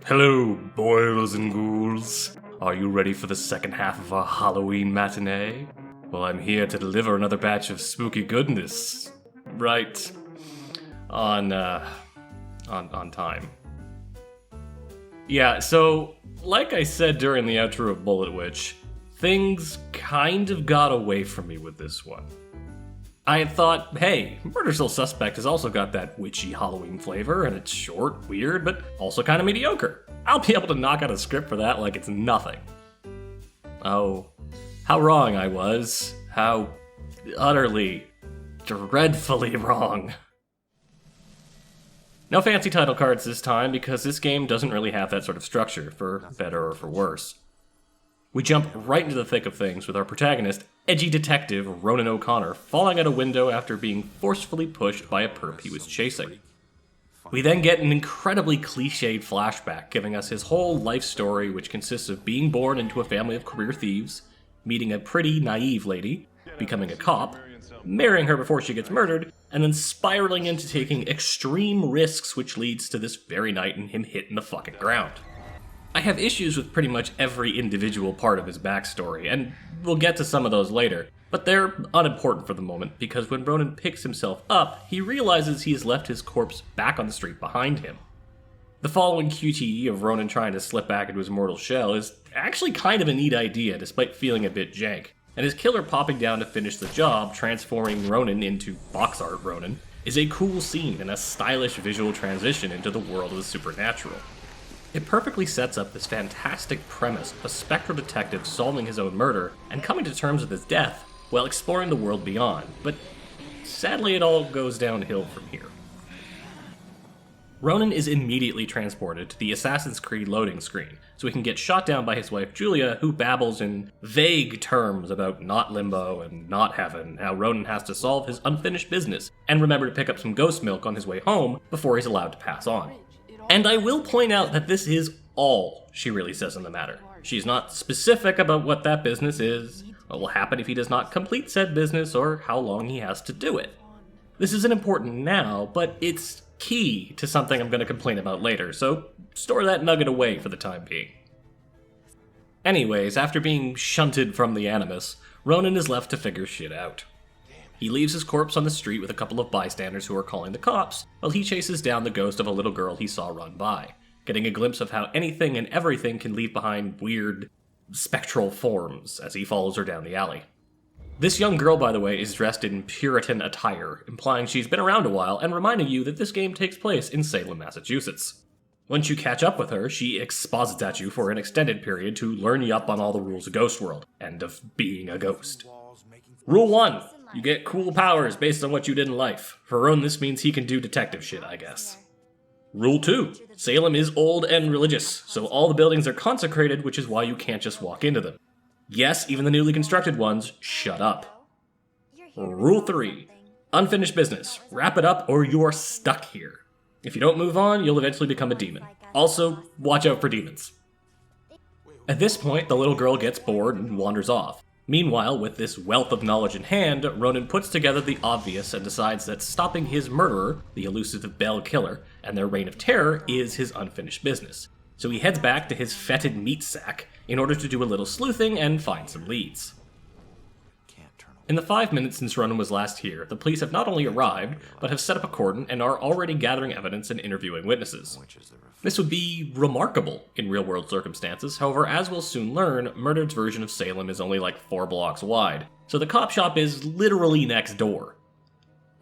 Hello, boils and ghouls. Are you ready for the second half of our Halloween matinee? Well, I'm here to deliver another batch of spooky goodness. Right on time. Yeah, so, like I said during the outro of Bullet Witch, things kind of got away from me with this one. I had thought, hey, Murder Still Suspect has also got that witchy Halloween flavor, and it's short, weird, but also kind of mediocre. I'll be able to knock out a script for that like it's nothing. Oh, how wrong I was. How utterly, dreadfully wrong. No fancy title cards this time, because this game doesn't really have that sort of structure, for better or for worse. We jump right into the thick of things with our protagonist, edgy detective Ronan O'Connor, falling out a window after being forcefully pushed by a perp he was chasing. We then get an incredibly cliched flashback, giving us his whole life story, which consists of being born into a family of career thieves, meeting a pretty naive lady, becoming a cop, marrying her before she gets murdered, and then spiraling into taking extreme risks, which leads to this very night and him hitting the fucking ground. I have issues with pretty much every individual part of his backstory, and we'll get to some of those later, but they're unimportant for the moment, because when Ronan picks himself up, he realizes he has left his corpse back on the street behind him. The following QTE of Ronan trying to slip back into his mortal shell is actually kind of a neat idea, despite feeling a bit jank, and his killer popping down to finish the job, transforming Ronan into box art Ronan, is a cool scene and a stylish visual transition into the world of the supernatural. It perfectly sets up this fantastic premise of a spectral detective solving his own murder and coming to terms with his death while exploring the world beyond, but sadly it all goes downhill from here. Ronan is immediately transported to the Assassin's Creed loading screen, so he can get shot down by his wife Julia, who babbles in vague terms about not limbo and not heaven, how Ronan has to solve his unfinished business and remember to pick up some ghost milk on his way home before he's allowed to pass on. And I will point out that this is all she really says on the matter. She's not specific about what that business is, what will happen if he does not complete said business, or how long he has to do it. This isn't important now, but it's key to something I'm going to complain about later, so store that nugget away for the time being. Anyways, after being shunted from the Animus, Ronan is left to figure shit out. He leaves his corpse on the street with a couple of bystanders who are calling the cops, while he chases down the ghost of a little girl he saw run by, getting a glimpse of how anything and everything can leave behind weird, spectral forms as he follows her down the alley. This young girl, by the way, is dressed in Puritan attire, implying she's been around a while and reminding you that this game takes place in Salem, Massachusetts. Once you catch up with her, she exposits at you for an extended period to learn you up on all the rules of Ghost World, and of being a ghost. Rule 1. You get cool powers based on what you did in life. For Ronan, this means he can do detective shit, I guess. Rule 2. Salem is old and religious, so all the buildings are consecrated, which is why you can't just walk into them. Yes, even the newly constructed ones, shut up. Rule 3. Unfinished business. Wrap it up or you're stuck here. If you don't move on, you'll eventually become a demon. Also, watch out for demons. At this point, the little girl gets bored and wanders off. Meanwhile, with this wealth of knowledge in hand, Ronan puts together the obvious and decides that stopping his murderer, the elusive Bell killer, and their reign of terror is his unfinished business. So he heads back to his fetid meat sack in order to do a little sleuthing and find some leads. In the 5 minutes since Ronan was last here, the police have not only arrived, but have set up a cordon and are already gathering evidence and interviewing witnesses. This would be remarkable in real-world circumstances, however, as we'll soon learn, Murdered's version of Salem is only like 4 blocks wide, so the cop shop is literally next door.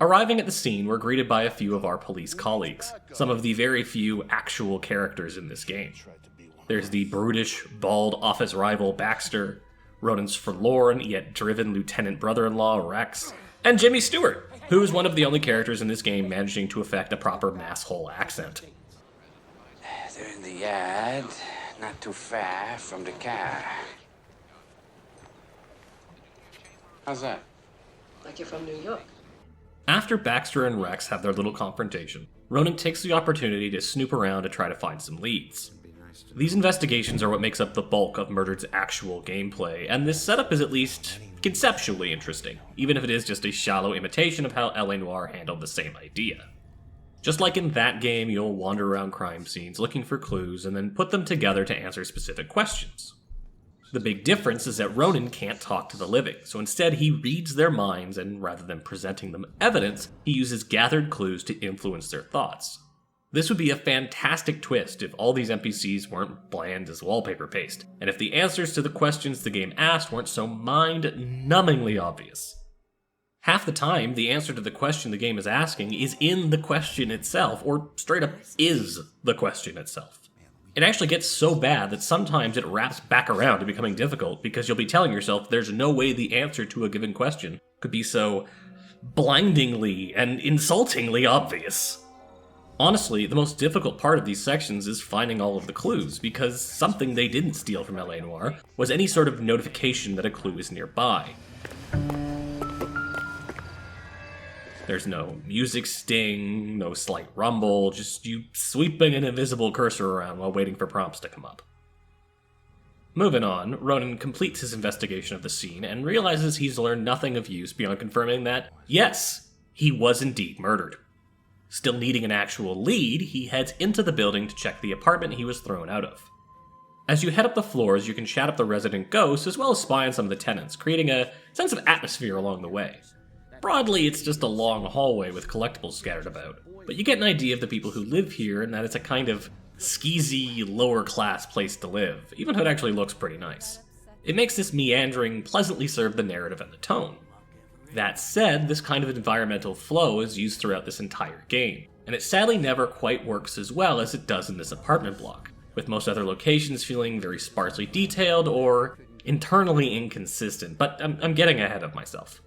Arriving at the scene, we're greeted by a few of our police colleagues, some of the very few actual characters in this game. There's the brutish, bald office rival Baxter, Ronan's forlorn yet driven lieutenant brother-in-law Rex, and Jimmy Stewart, who is one of the only characters in this game managing to affect a proper masshole accent. They're in the yard, not too far from the car. How's that? Like you're from New York. After Baxter and Rex have their little confrontation, Ronan takes the opportunity to snoop around to try to find some leads. These investigations are what makes up the bulk of Murdered's actual gameplay, and this setup is at least conceptually interesting, even if it is just a shallow imitation of how LA Noire handled the same idea. Just like in that game, you'll wander around crime scenes looking for clues and then put them together to answer specific questions. The big difference is that Ronan can't talk to the living, so instead he reads their minds, and rather than presenting them evidence, he uses gathered clues to influence their thoughts. This would be a fantastic twist if all these NPCs weren't bland as wallpaper paste, and if the answers to the questions the game asked weren't so mind-numbingly obvious. Half the time, the answer to the question the game is asking is in the question itself, or straight up is the question itself. It actually gets so bad that sometimes it wraps back around to becoming difficult because you'll be telling yourself there's no way the answer to a given question could be so blindingly and insultingly obvious. Honestly, the most difficult part of these sections is finding all of the clues, because something they didn't steal from LA Noire was any sort of notification that a clue is nearby. There's no music sting, no slight rumble, just you sweeping an invisible cursor around while waiting for prompts to come up. Moving on, Ronan completes his investigation of the scene and realizes he's learned nothing of use beyond confirming that, yes, he was indeed murdered. Still needing an actual lead, he heads into the building to check the apartment he was thrown out of. As you head up the floors, you can chat up the resident ghosts as well as spy on some of the tenants, creating a sense of atmosphere along the way. Broadly, it's just a long hallway with collectibles scattered about, but you get an idea of the people who live here and that it's a kind of skeezy, lower-class place to live, even though it actually looks pretty nice. It makes this meandering pleasantly serve the narrative and the tone. That said, this kind of environmental flow is used throughout this entire game, and it sadly never quite works as well as it does in this apartment block, with most other locations feeling very sparsely detailed or internally inconsistent, but I'm getting ahead of myself.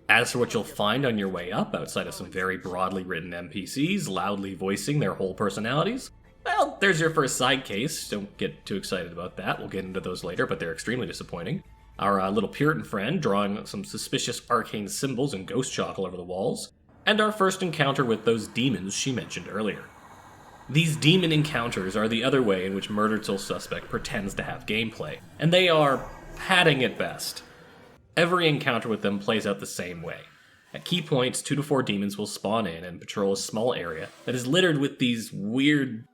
As for what you'll find on your way up, outside of some very broadly written NPCs loudly voicing their whole personalities, well, there's your first side case. Don't get too excited about that. We'll get into those later, but they're extremely disappointing. Our little Puritan friend drawing some suspicious arcane symbols and ghost chalk all over the walls. And our first encounter with those demons she mentioned earlier. These demon encounters are the other way in which Murdered Soul Suspect pretends to have gameplay, and they are padding at best. Every encounter with them plays out the same way. At key points, 2 to 4 demons will spawn in and patrol a small area that is littered with these weird,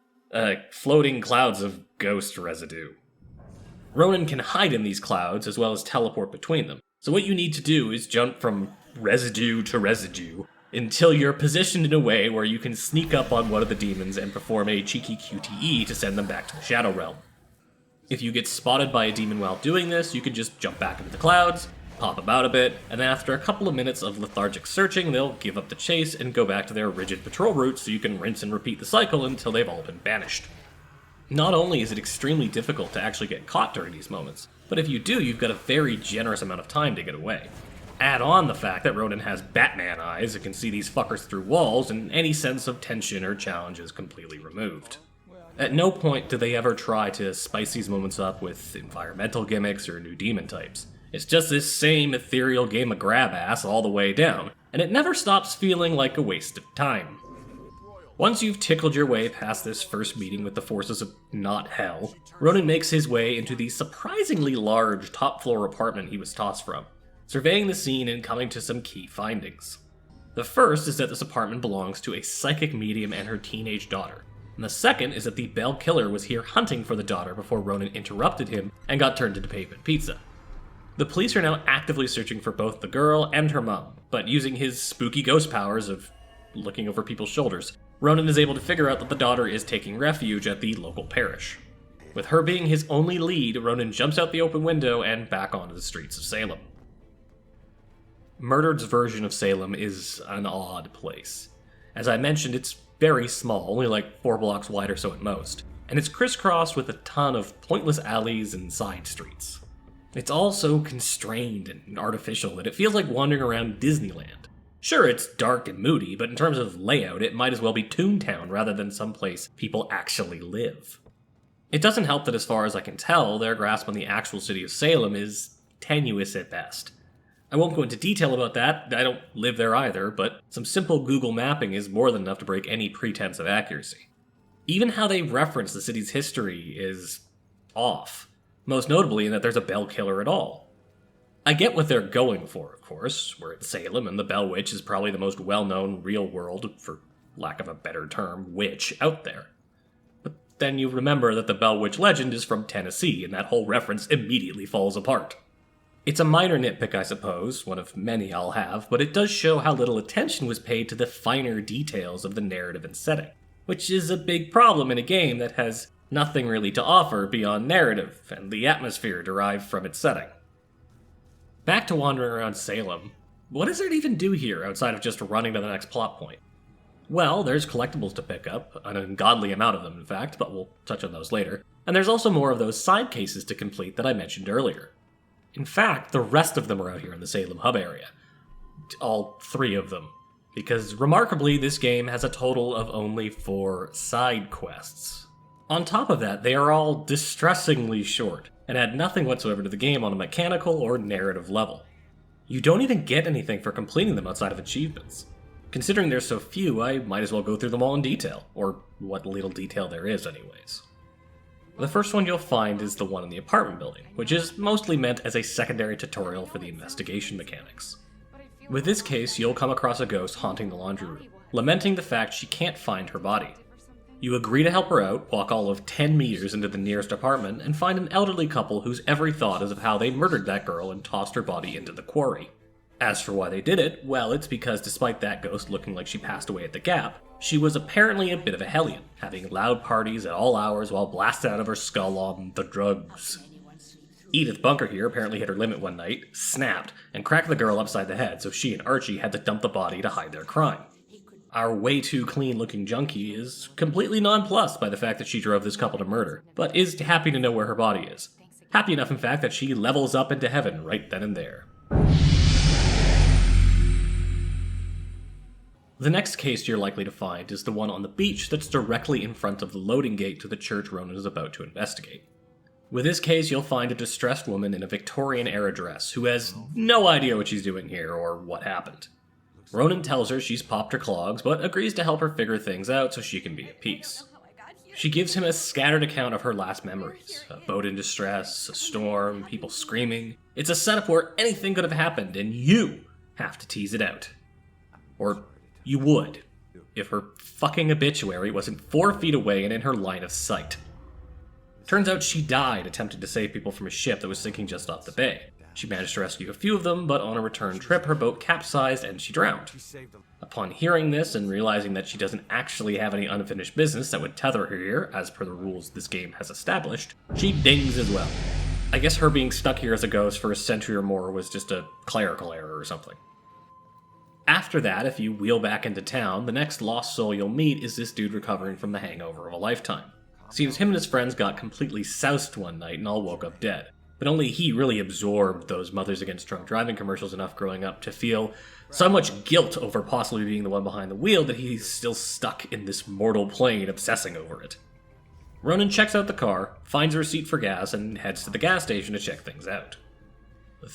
floating clouds of ghost residue. Ronan can hide in these clouds as well as teleport between them, so what you need to do is jump from residue to residue until you're positioned in a way where you can sneak up on one of the demons and perform a cheeky QTE to send them back to the Shadow Realm. If you get spotted by a demon while doing this, you can just jump back into the clouds, pop about a bit, and after a couple of minutes of lethargic searching, they'll give up the chase and go back to their rigid patrol route so you can rinse and repeat the cycle until they've all been banished. Not only is it extremely difficult to actually get caught during these moments, but if you do, you've got a very generous amount of time to get away. Add on the fact that Ronan has Batman eyes and can see these fuckers through walls, and any sense of tension or challenge is completely removed. At no point do they ever try to spice these moments up with environmental gimmicks or new demon types. It's just this same ethereal game of grab-ass all the way down, and it never stops feeling like a waste of time. Once you've tickled your way past this first meeting with the forces of not hell, Ronan makes his way into the surprisingly large top-floor apartment he was tossed from, surveying the scene and coming to some key findings. The first is that this apartment belongs to a psychic medium and her teenage daughter, and the second is that the Bell Killer was here hunting for the daughter before Ronan interrupted him and got turned into pavement pizza. The police are now actively searching for both the girl and her mom, but using his spooky ghost powers of looking over people's shoulders, Ronan is able to figure out that the daughter is taking refuge at the local parish. With her being his only lead, Ronan jumps out the open window and back onto the streets of Salem. Murdered's version of Salem is an odd place. As I mentioned, it's very small, only like 4 blocks wide or so at most, and it's crisscrossed with a ton of pointless alleys and side streets. It's all so constrained and artificial that it feels like wandering around Disneyland. Sure, it's dark and moody, but in terms of layout, it might as well be Toontown rather than someplace people actually live. It doesn't help that as far as I can tell, their grasp on the actual city of Salem is tenuous at best. I won't go into detail about that, I don't live there either, but some simple Google mapping is more than enough to break any pretense of accuracy. Even how they reference the city's history is off. Most notably in that there's a Bell Killer at all. I get what they're going for, of course. We're at Salem, and the Bell Witch is probably the most well-known real-world, for lack of a better term, witch out there. But then you remember that the Bell Witch legend is from Tennessee, and that whole reference immediately falls apart. It's a minor nitpick, I suppose, one of many I'll have, but it does show how little attention was paid to the finer details of the narrative and setting, which is a big problem in a game that has nothing really to offer beyond narrative and the atmosphere derived from its setting. Back to wandering around Salem, what does it even do here outside of just running to the next plot point? Well, there's collectibles to pick up, an ungodly amount of them in fact, but we'll touch on those later, and there's also more of those side cases to complete that I mentioned earlier. In fact, the rest of them are out here in the Salem Hub area. All 3 of them. Because, remarkably, this game has a total of only 4 side quests. On top of that, they are all distressingly short, and add nothing whatsoever to the game on a mechanical or narrative level. You don't even get anything for completing them outside of achievements. Considering there's so few, I might as well go through them all in detail, or what little detail there is anyways. The first one you'll find is the one in the apartment building, which is mostly meant as a secondary tutorial for the investigation mechanics. With this case, you'll come across a ghost haunting the laundry room, lamenting the fact she can't find her body. You agree to help her out, walk all of 10 meters into the nearest apartment, and find an elderly couple whose every thought is of how they murdered that girl and tossed her body into the quarry. As for why they did it, well, it's because despite that ghost looking like she passed away at the Gap, she was apparently a bit of a hellion, having loud parties at all hours while blasted out of her skull on the drugs. Edith Bunker here apparently hit her limit one night, snapped, and cracked the girl upside the head, so she and Archie had to dump the body to hide their crime. Our way too clean-looking junkie is completely nonplussed by the fact that she drove this couple to murder, but is happy to know where her body is. Happy enough, in fact, that she levels up into heaven right then and there. The next case you're likely to find is the one on the beach that's directly in front of the loading gate to the church Ronan is about to investigate. With this case, you'll find a distressed woman in a Victorian-era dress who has no idea what she's doing here or what happened. Ronan tells her she's popped her clogs, but agrees to help her figure things out so she can be at peace. She gives him a scattered account of her last memories, a boat in distress, a storm, people screaming. It's a setup where anything could have happened, and you have to tease it out. Or you would, if her fucking obituary wasn't 4 feet away and in her line of sight. Turns out she died attempting to save people from a ship that was sinking just off the bay. She managed to rescue a few of them, but on a return trip, her boat capsized and she drowned. Upon hearing this and realizing that she doesn't actually have any unfinished business that would tether her here, as per the rules this game has established, she dings as well. I guess her being stuck here as a ghost for a century or more was just a clerical error or something. After that, if you wheel back into town, the next lost soul you'll meet is this dude recovering from the hangover of a lifetime. Seems him and his friends got completely soused one night and all woke up dead. But only he really absorbed those Mothers Against Drunk Driving commercials enough growing up to feel so much guilt over possibly being the one behind the wheel that he's still stuck in this mortal plane obsessing over it. Ronan checks out the car, finds a receipt for gas, and heads to the gas station to check things out.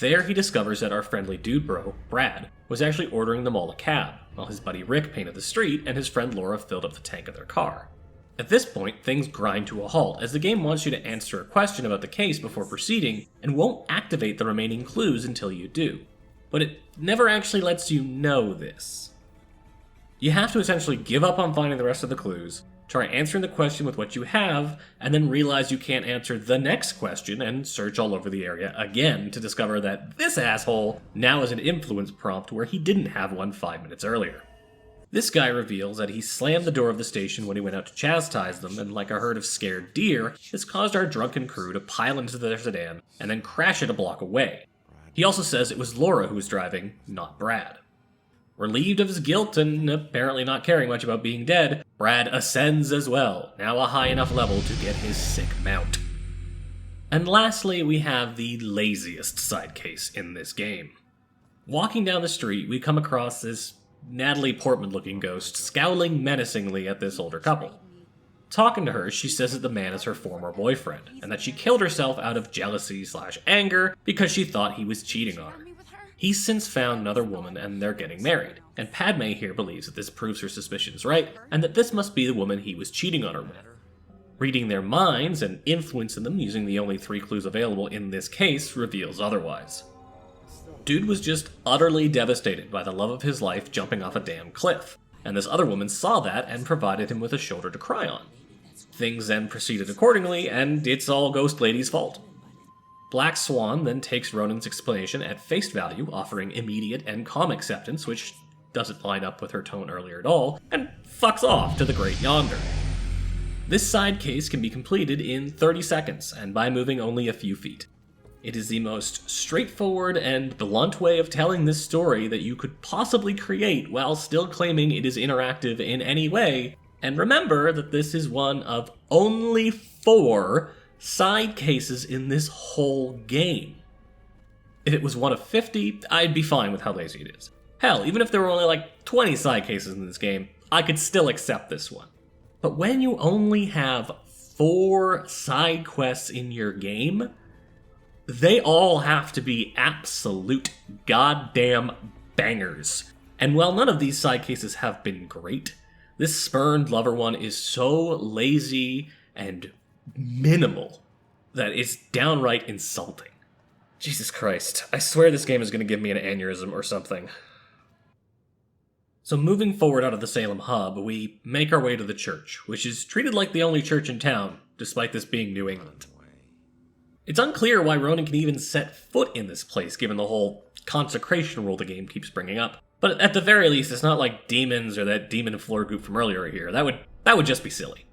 There he discovers that our friendly dude bro, Brad, was actually ordering them all a cab, while his buddy Rick painted the street and his friend Laura filled up the tank of their car. At this point, things grind to a halt, as the game wants you to answer a question about the case before proceeding, and won't activate the remaining clues until you do. But it never actually lets you know this. You have to essentially give up on finding the rest of the clues, try answering the question with what you have, and then realize you can't answer the next question and search all over the area again to discover that this asshole now has an influence prompt where he didn't have one 5 minutes earlier. This guy reveals that he slammed the door of the station when he went out to chastise them, and like a herd of scared deer, this caused our drunken crew to pile into their sedan and then crash it a block away. He also says it was Laura who was driving, not Brad. Relieved of his guilt and apparently not caring much about being dead, Brad ascends as well, now a high enough level to get his sick mount. And lastly, we have the laziest side case in this game. Walking down the street, we come across this Natalie Portman-looking ghost scowling menacingly at this older couple. Talking to her, she says that the man is her former boyfriend, and that she killed herself out of jealousy/anger because she thought he was cheating on her. He's since found another woman and they're getting married, and Padme here believes that this proves her suspicions right, and that this must be the woman he was cheating on her with. Reading their minds and influencing them using the only 3 clues available in this case reveals otherwise. Dude was just utterly devastated by the love of his life jumping off a damn cliff. and this other woman saw that and provided him with a shoulder to cry on. Things then proceeded accordingly, and it's all Ghost Lady's fault. Black Swan then takes Ronan's explanation at face value, offering immediate and calm acceptance, which doesn't line up with her tone earlier at all, and fucks off to the Great Yonder. This side case can be completed in 30 seconds, and by moving only a few feet. It is the most straightforward and blunt way of telling this story that you could possibly create while still claiming it is interactive in any way, and remember that this is one of only 4 side cases in this whole game. If it was one of 50, I'd be fine with how lazy it is. Hell, even if there were only like 20 side cases in this game, I could still accept this one. But when you only have 4 side quests in your game, they all have to be absolute goddamn bangers. And while none of these side cases have been great, this spurned lover one is so lazy and minimal that it's downright insulting. Jesus Christ, I swear this game is going to give me an aneurysm or something. So moving forward out of the Salem Hub, we make our way to the church, which is treated like the only church in town, despite this being New England. It's unclear why Ronan can even set foot in this place, given the whole consecration rule the game keeps bringing up. But at the very least, it's not like demons or that demon floor group from earlier here. That would just be silly.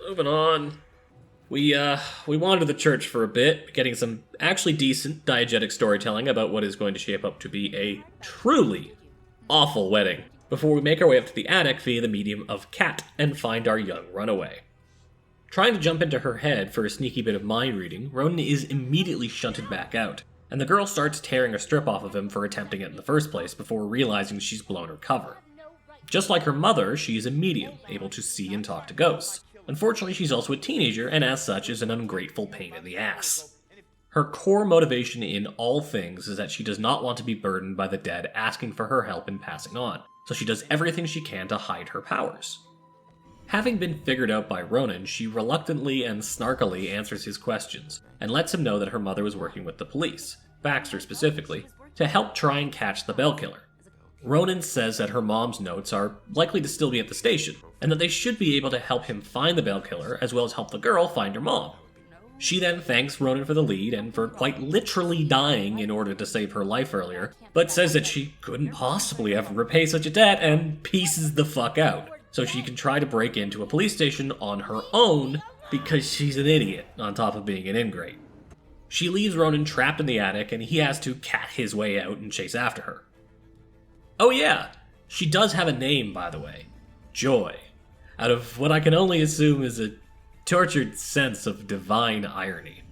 Moving on. We wandered the church for a bit, getting some actually decent diegetic storytelling about what is going to shape up to be a truly awful wedding, before we make our way up to the attic via the medium of Kat and find our young runaway. Trying to jump into her head for a sneaky bit of mind reading, Ronan is immediately shunted back out, and the girl starts tearing a strip off of him for attempting it in the first place before realizing she's blown her cover. Just like her mother, she is a medium, able to see and talk to ghosts. Unfortunately, she's also a teenager, and as such is an ungrateful pain in the ass. Her core motivation in all things is that she does not want to be burdened by the dead asking for her help in passing on, so she does everything she can to hide her powers. Having been figured out by Ronan, she reluctantly and snarkily answers his questions, and lets him know that her mother was working with the police, Baxter specifically, to help try and catch the bell killer. Ronan says that her mom's notes are likely to still be at the station, and that they should be able to help him find the bell killer, as well as help the girl find her mom. She then thanks Ronan for the lead and for quite literally dying in order to save her life earlier, but says that she couldn't possibly ever repay such a debt and pieces the fuck out, so she can try to break into a police station on her own because she's an idiot, on top of being an ingrate. She leaves Ronan trapped in the attic, and he has to cat his way out and chase after her. Oh yeah, she does have a name, by the way. Joy. Out of what I can only assume is a tortured sense of divine irony.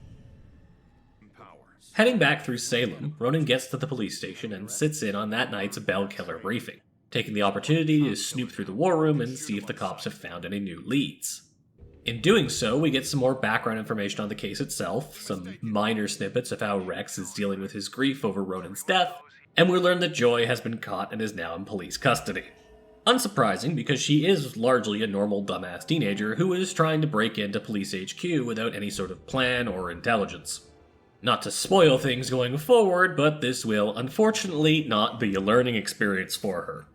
Heading back through Salem, Ronan gets to the police station and sits in on that night's bell killer briefing, taking the opportunity to snoop through the war room and see if the cops have found any new leads. In doing so, we get some more background information on the case itself, some minor snippets of how Rex is dealing with his grief over Ronan's death, and we learn that Joy has been caught and is now in police custody. Unsurprising, because she is largely a normal dumbass teenager who is trying to break into police HQ without any sort of plan or intelligence. Not to spoil things going forward, but this will unfortunately not be a learning experience for her.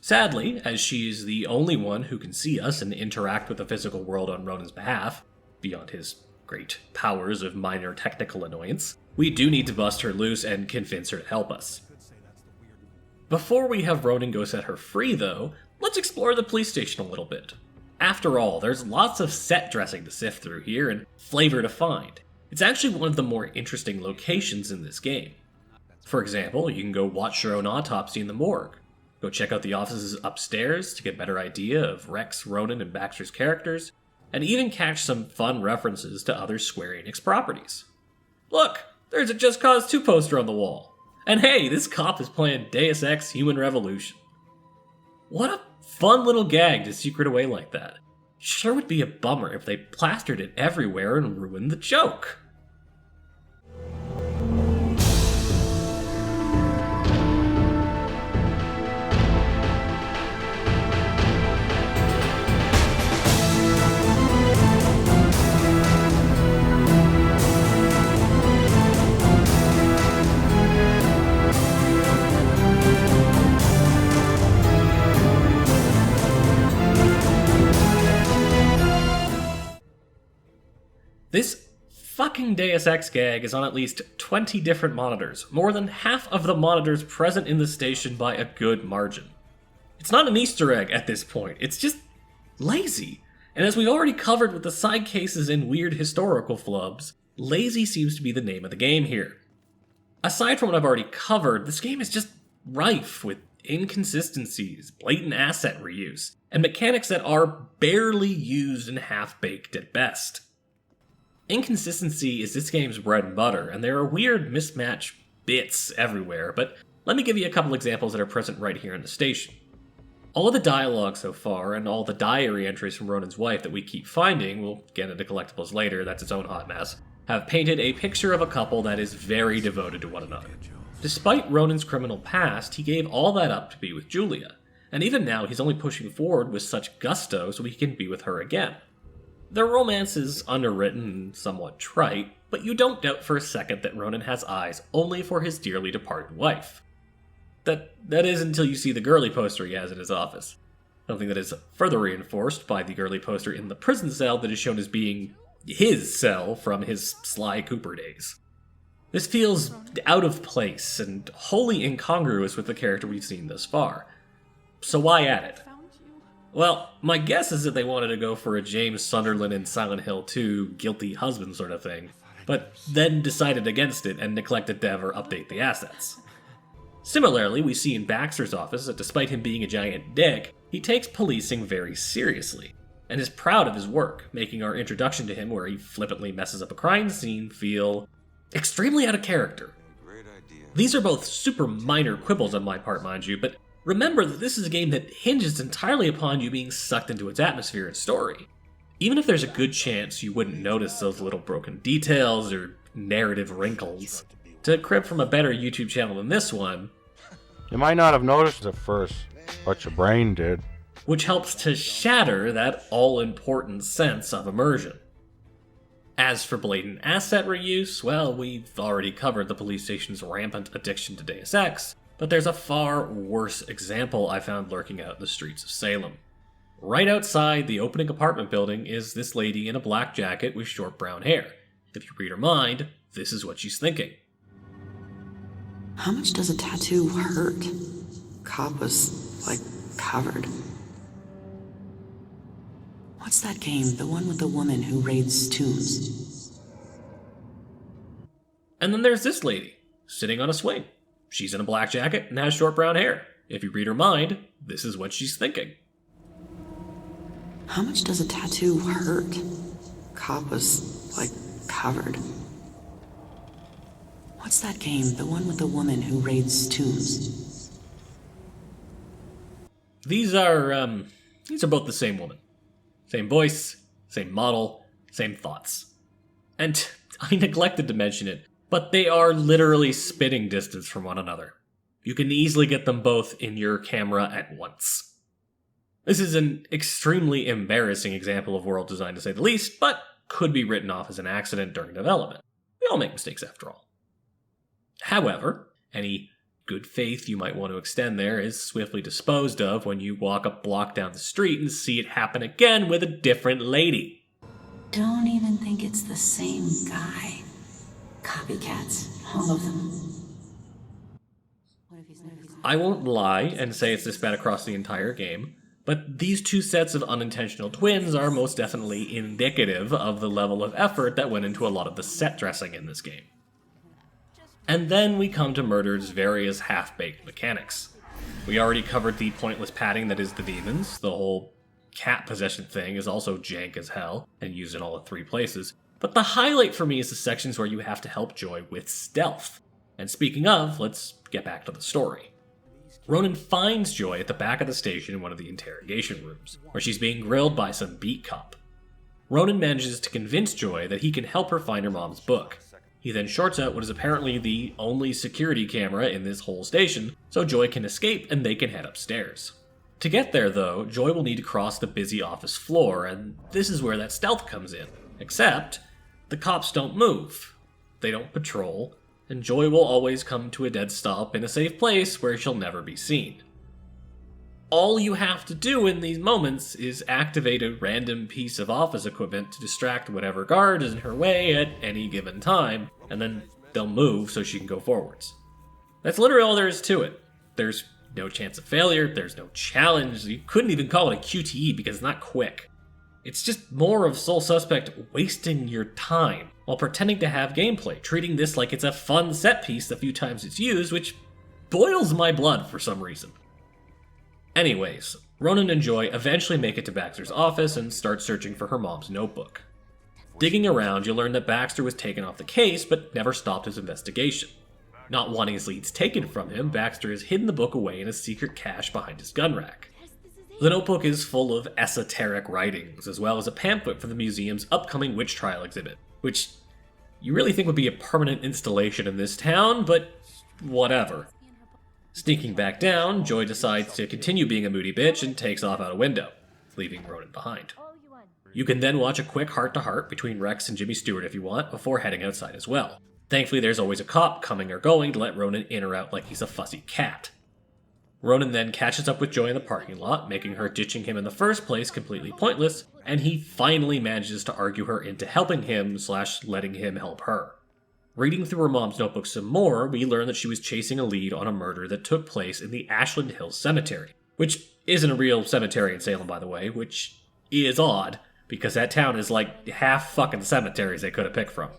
Sadly, as she is the only one who can see us and interact with the physical world on Ronan's behalf, beyond his great powers of minor technical annoyance, we do need to bust her loose and convince her to help us. Before we have Ronan go set her free, though, let's explore the police station a little bit. After all, there's lots of set dressing to sift through here and flavor to find. It's actually one of the more interesting locations in this game. For example, you can go watch your own autopsy in the morgue, go check out the offices upstairs to get a better idea of Rex, Ronan, and Baxter's characters, and even catch some fun references to other Square Enix properties. Look, there's a Just Cause 2 poster on the wall. And hey, this cop is playing Deus Ex Human Revolution. What a fun little gag to secret away like that. Sure would be a bummer if they plastered it everywhere and ruined the joke. fucking Deus Ex gag is on at least 20 different monitors, more than half of the monitors present in the station by a good margin. It's not an Easter egg at this point, it's just lazy. And as we already covered with the side cases and weird historical flubs, lazy seems to be the name of the game here. Aside from what I've already covered, this game is just rife with inconsistencies, blatant asset reuse, and mechanics that are barely used and half-baked at best. Inconsistency is this game's bread and butter, and there are weird mismatched bits everywhere, but let me give you a couple examples that are present right here in the station. All of the dialogue so far, and all the diary entries from Ronan's wife that we keep finding, we'll get into Collectibles later, that's its own hot mess, have painted a picture of a couple that is very devoted to one another. Despite Ronan's criminal past, he gave all that up to be with Julia, and even now he's only pushing forward with such gusto so he can be with her again. Their romance is underwritten and somewhat trite, but you don't doubt for a second that Ronan has eyes only for his dearly departed wife. That is until you see the girly poster he has in his office. Something that is further reinforced by the girly poster in the prison cell that is shown as being his cell from his Sly Cooper days. This feels out of place and wholly incongruous with the character we've seen thus far. So why add it? Well, my guess is that they wanted to go for a James Sunderland in Silent Hill 2 guilty husband sort of thing, but then decided against it and neglected to ever update the assets. Similarly, we see in Baxter's office that despite him being a giant dick, he takes policing very seriously, and is proud of his work, making our introduction to him where he flippantly messes up a crime scene feel extremely out of character. These are both super minor quibbles on my part, mind you, but remember that this is a game that hinges entirely upon you being sucked into its atmosphere and story. Even if there's a good chance you wouldn't notice those little broken details or narrative wrinkles. To crib from a better YouTube channel than this one, you might not have noticed at first, but your brain did. Which helps to shatter that all-important sense of immersion. As for blatant asset reuse, well, we've already covered the police station's rampant addiction to Deus Ex, but there's a far worse example I found lurking out in the streets of Salem. Right outside the opening apartment building is this lady in a black jacket with short brown hair. If you read her mind, this is what she's thinking. How much does a tattoo hurt? Cop was, covered. What's that game? The one with the woman who raids tombs? And then there's this lady, sitting on a swing. She's in a black jacket and has short brown hair. If you read her mind, this is what she's thinking. How much does a tattoo hurt? Cop was, covered. What's that game? The one with the woman who raids tombs? These are both the same woman. Same voice, same model, same thoughts. And I neglected to mention it, but they are literally spitting distance from one another. You can easily get them both in your camera at once. This is an extremely embarrassing example of world design to say the least, but could be written off as an accident during development. We all make mistakes after all. However, any good faith you might want to extend there is swiftly disposed of when you walk a block down the street and see it happen again with a different lady. Don't even think it's the same guy. Copycats, all of them. I won't lie and say it's this bad across the entire game, but these two sets of unintentional twins are most definitely indicative of the level of effort that went into a lot of the set dressing in this game. And then we come to Murder's various half-baked mechanics. We already covered the pointless padding that is the demons. The whole cat possession thing is also jank as hell, and used in all the three places. But the highlight for me is the sections where you have to help Joy with stealth. And speaking of, let's get back to the story. Ronan finds Joy at the back of the station in one of the interrogation rooms, where she's being grilled by some beat cop. Ronan manages to convince Joy that he can help her find her mom's book. He then shorts out what is apparently the only security camera in this whole station, so Joy can escape and they can head upstairs. To get there, though, Joy will need to cross the busy office floor, and this is where that stealth comes in. Except, the cops don't move. They don't patrol, and Joy will always come to a dead stop in a safe place where she'll never be seen. all you have to do in these moments is activate a random piece of office equipment to distract whatever guard is in her way at any given time, and then they'll move so she can go forwards. That's literally all there is to it. There's no chance of failure, there's no challenge, you couldn't even call it a QTE because it's not quick. It's just more of Sole Suspect wasting your time while pretending to have gameplay, treating this like it's a fun set piece the few times it's used, which boils my blood for some reason. Anyways, Ronan and Joy eventually make it to Baxter's office and start searching for her mom's notebook. Digging around, you learn that Baxter was taken off the case but never stopped his investigation. Not wanting his leads taken from him, Baxter has hidden the book away in a secret cache behind his gun rack. The notebook is full of esoteric writings, as well as a pamphlet for the museum's upcoming witch trial exhibit, which you really think would be a permanent installation in this town, but whatever. Sneaking back down, Joy decides to continue being a moody bitch and takes off out a window, leaving Ronan behind. You can then watch a quick heart-to-heart between Rex and Jimmy Stewart if you want, before heading outside as well. Thankfully, there's always a cop coming or going to let Ronan in or out like he's a fussy cat. Ronan then catches up with Joy in the parking lot, making her ditching him in the first place completely pointless, and he finally manages to argue her into helping him / letting him help her. Reading through her mom's notebook some more, we learn that she was chasing a lead on a murder that took place in the Ashland Hills Cemetery, which isn't a real cemetery in Salem, by the way, which is odd, because that town is like half fucking cemeteries they could have picked from.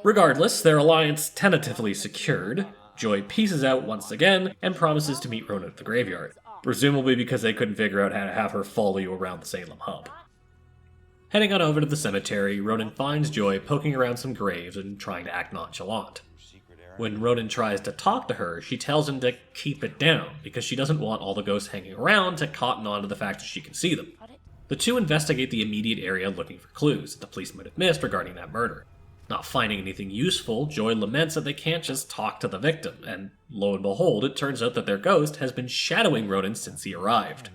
Regardless, their alliance tentatively secured, Joy pieces out once again and promises to meet Ronan at the graveyard, presumably because they couldn't figure out how to have her follow you around the Salem Hub. Heading on over to the cemetery, Ronan finds Joy poking around some graves and trying to act nonchalant. When Ronan tries to talk to her, she tells him to keep it down, because she doesn't want all the ghosts hanging around to cotton on to the fact that she can see them. The two investigate the immediate area looking for clues that the police might have missed regarding that murder. Not finding anything useful, Joy laments that they can't just talk to the victim, and lo and behold, it turns out that their ghost has been shadowing Ronan since he arrived.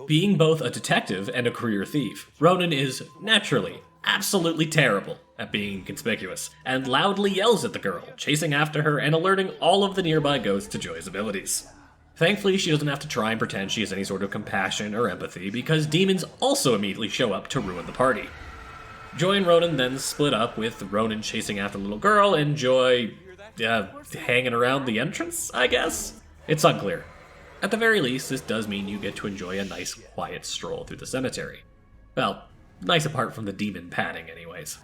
Being both a detective and a career thief, Ronan is, naturally, absolutely terrible at being conspicuous, and loudly yells at the girl, chasing after her and alerting all of the nearby ghosts to Joy's abilities. Thankfully, she doesn't have to try and pretend she has any sort of compassion or empathy, because demons also immediately show up to ruin the party. Joy and Ronan then split up, with Ronan chasing after the little girl and Joy hanging around the entrance, I guess? It's unclear. At the very least, this does mean you get to enjoy a nice, quiet stroll through the cemetery. Well, nice apart from the demon padding, anyways.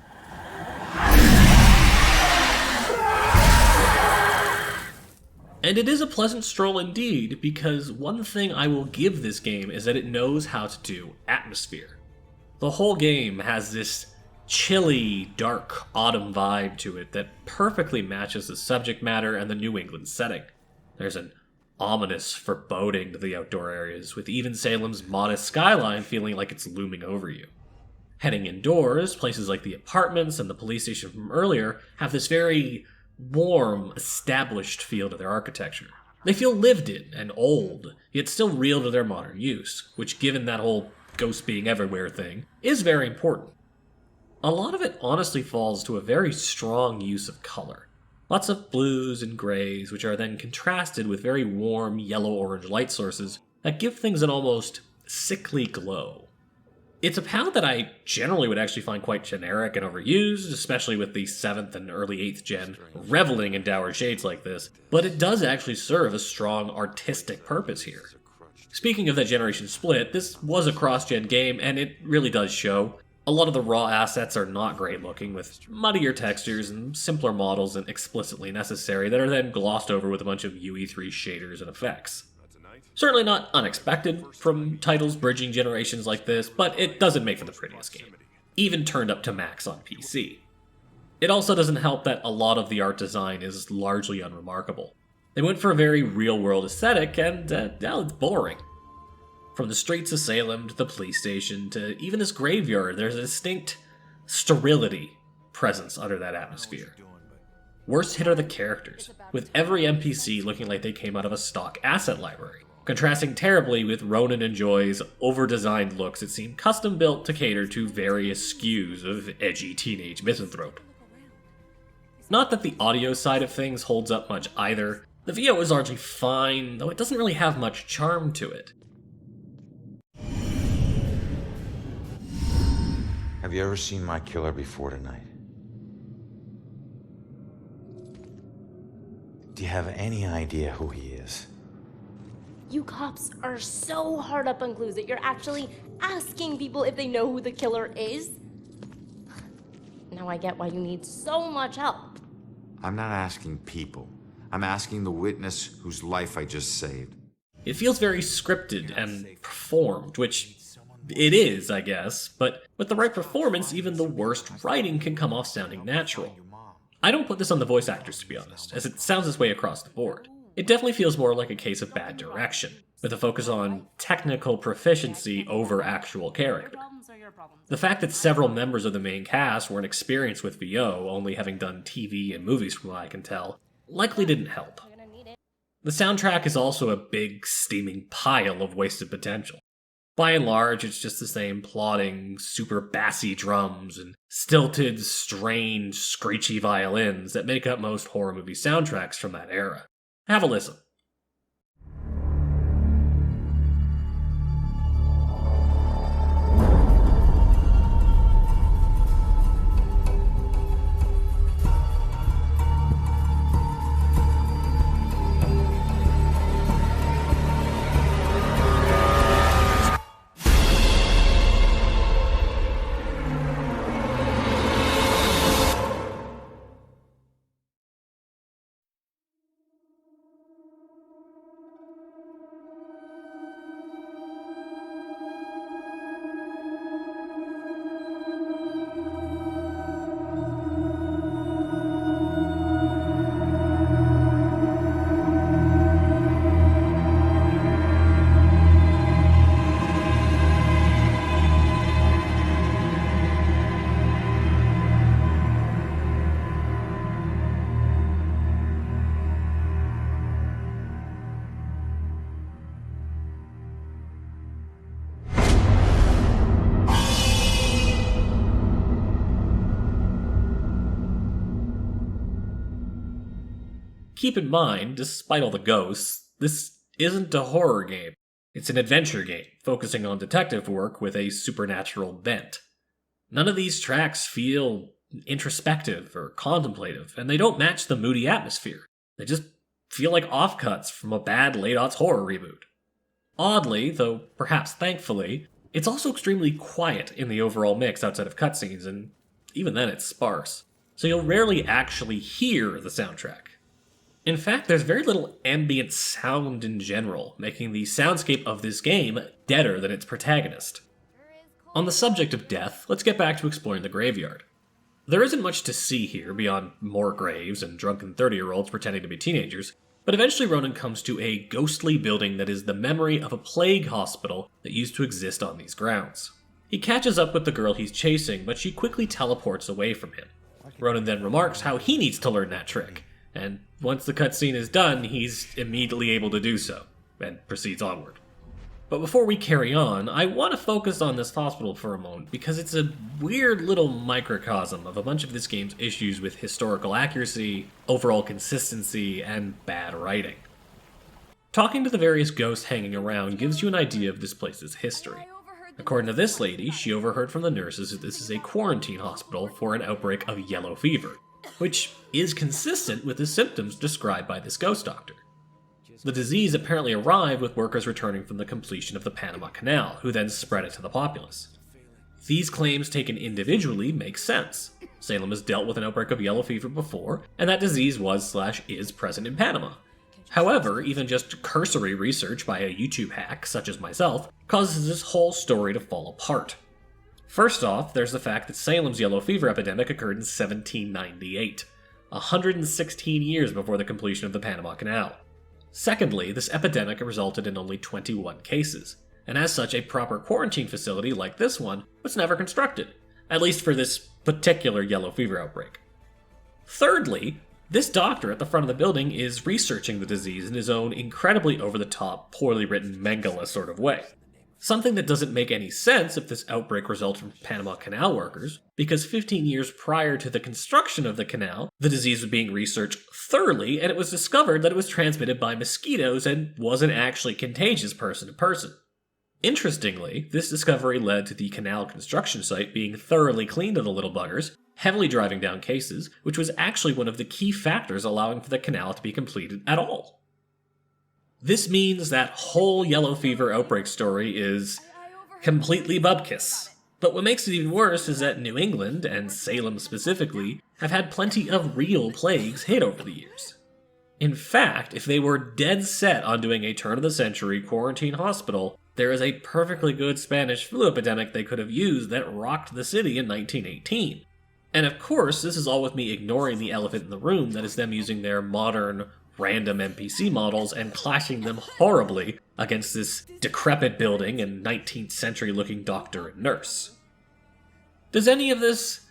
And it is a pleasant stroll indeed, because one thing I will give this game is that it knows how to do atmosphere. The whole game has this chilly, dark autumn vibe to it that perfectly matches the subject matter and the New England setting. There's an ominous foreboding to the outdoor areas, with even Salem's modest skyline feeling like it's looming over you. Heading indoors, places like the apartments and the police station from earlier have this very warm, established feel to their architecture. They feel lived in and old, yet still real to their modern use, which, given that whole ghost being everywhere thing, is very important. A lot of it honestly falls to a very strong use of color. Lots of blues and grays, which are then contrasted with very warm yellow-orange light sources that give things an almost sickly glow. It's a palette that I generally would actually find quite generic and overused, especially with the 7th and early 8th gen reveling in dour shades like this, but it does actually serve a strong artistic purpose here. Speaking of that generation split, this was a cross-gen game, and it really does show. A lot of the raw assets are not great looking, with muddier textures and simpler models than explicitly necessary that are then glossed over with a bunch of UE3 shaders and effects. Certainly not unexpected from titles bridging generations like this, but it doesn't make for the prettiest game, even turned up to max on PC. It also doesn't help that a lot of the art design is largely unremarkable. They went for a very real-world aesthetic, and now it's boring. From the streets of Salem to the police station to even this graveyard, there's a distinct sterility presence under that atmosphere. Worst hit are the characters, with every NPC looking like they came out of a stock asset library, contrasting terribly with Ronan and Joy's over-designed looks that seem custom-built to cater to various skews of edgy teenage misanthrope. Not that the audio side of things holds up much either. The VO is largely fine, though it doesn't really have much charm to it. Have you ever seen my killer before tonight? Do you have any idea who he is? You cops are so hard up on clues that you're actually asking people if they know who the killer is. Now I get why you need so much help. I'm not asking people. I'm asking the witness whose life I just saved. It feels very scripted and performed, which it is, I guess, but with the right performance, even the worst writing can come off sounding natural. I don't put this on the voice actors, to be honest, as it sounds this way across the board. It definitely feels more like a case of bad direction, with a focus on technical proficiency over actual character. The fact that several members of the main cast weren't experienced with VO, only having done TV and movies from what I can tell, likely didn't help. The soundtrack is also a big, steaming pile of wasted potential. By and large, it's just the same plodding, super bassy drums and stilted, strange, screechy violins that make up most horror movie soundtracks from that era. Have a listen. Keep in mind, despite all the ghosts, this isn't a horror game. It's an adventure game, focusing on detective work with a supernatural bent. None of these tracks feel introspective or contemplative, and they don't match the moody atmosphere. They just feel like offcuts from a bad late-aughts horror reboot. Oddly, though perhaps thankfully, it's also extremely quiet in the overall mix outside of cutscenes, and even then it's sparse. So you'll rarely actually hear the soundtrack. In fact, there's very little ambient sound in general, making the soundscape of this game deader than its protagonist. On the subject of death, let's get back to exploring the graveyard. There isn't much to see here beyond more graves and drunken 30-year-olds pretending to be teenagers, but eventually Ronan comes to a ghostly building that is the memory of a plague hospital that used to exist on these grounds. He catches up with the girl he's chasing, but she quickly teleports away from him. Ronan then remarks how he needs to learn that trick, and once the cutscene is done, he's immediately able to do so, and proceeds onward. But before we carry on, I want to focus on this hospital for a moment, because it's a weird little microcosm of a bunch of this game's issues with historical accuracy, overall consistency, and bad writing. Talking to the various ghosts hanging around gives you an idea of this place's history. According to this lady, she overheard from the nurses that this is a quarantine hospital for an outbreak of yellow fever, which is consistent with the symptoms described by this ghost doctor. The disease apparently arrived with workers returning from the completion of the Panama Canal, who then spread it to the populace. These claims taken individually make sense. Salem has dealt with an outbreak of yellow fever before, and that disease was/is present in Panama. However, even just cursory research by a YouTube hack, such as myself, causes this whole story to fall apart. First off, there's the fact that Salem's yellow fever epidemic occurred in 1798, 116 years before the completion of the Panama Canal. Secondly, this epidemic resulted in only 21 cases, and as such, a proper quarantine facility like this one was never constructed, at least for this particular yellow fever outbreak. Thirdly, this doctor at the front of the building is researching the disease in his own incredibly over-the-top, poorly written Mangala sort of way. Something that doesn't make any sense if this outbreak resulted from Panama Canal workers, because 15 years prior to the construction of the canal, the disease was being researched thoroughly, and it was discovered that it was transmitted by mosquitoes and wasn't actually contagious person to person. Interestingly, this discovery led to the canal construction site being thoroughly cleaned of the little buggers, heavily driving down cases, which was actually one of the key factors allowing for the canal to be completed at all. This means that whole yellow fever outbreak story is completely bupkis. But what makes it even worse is that New England, and Salem specifically, have had plenty of real plagues hit over the years. In fact, if they were dead set on doing a turn-of-the-century quarantine hospital, there is a perfectly good Spanish flu epidemic they could have used that rocked the city in 1918. And of course, this is all with me ignoring the elephant in the room that is them using their modern, random NPC models and clashing them horribly against this decrepit building and 19th century looking doctor and nurse. Does any of this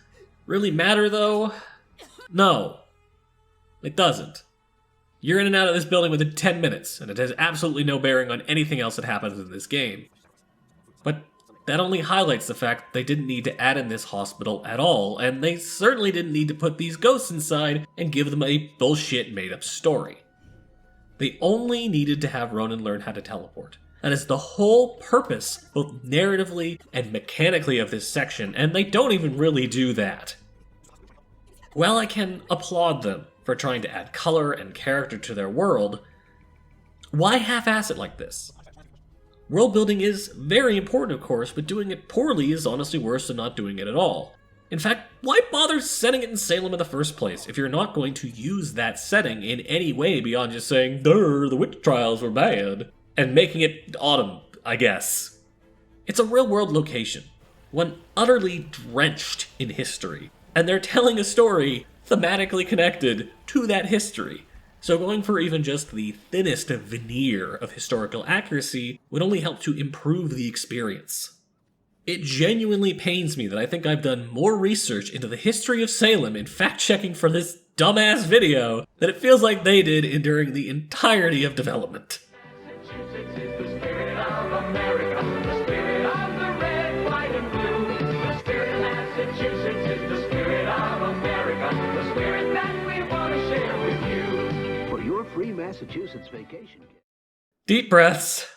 really matter though? No. It doesn't. You're in and out of this building within 10 minutes, and it has absolutely no bearing on anything else that happens in this game. But that only highlights the fact they didn't need to add in this hospital at all, and they certainly didn't need to put these ghosts inside and give them a bullshit made-up story. They only needed to have Ronan learn how to teleport. That is the whole purpose, both narratively and mechanically, of this section, and they don't even really do that. While I can applaud them for trying to add color and character to their world, why half-ass it like this? World building is very important, of course, but doing it poorly is honestly worse than not doing it at all. In fact, why bother setting it in Salem in the first place if you're not going to use that setting in any way beyond just saying, "Durr, the witch trials were bad," and making it autumn, I guess? It's a real-world location, one utterly drenched in history, and they're telling a story thematically connected to that history. So going for even just the thinnest veneer of historical accuracy would only help to improve the experience. It genuinely pains me that I think I've done more research into the history of Salem in fact-checking for this dumbass video than it feels like they did during the entirety of development. Free Massachusetts vacation. Deep breaths.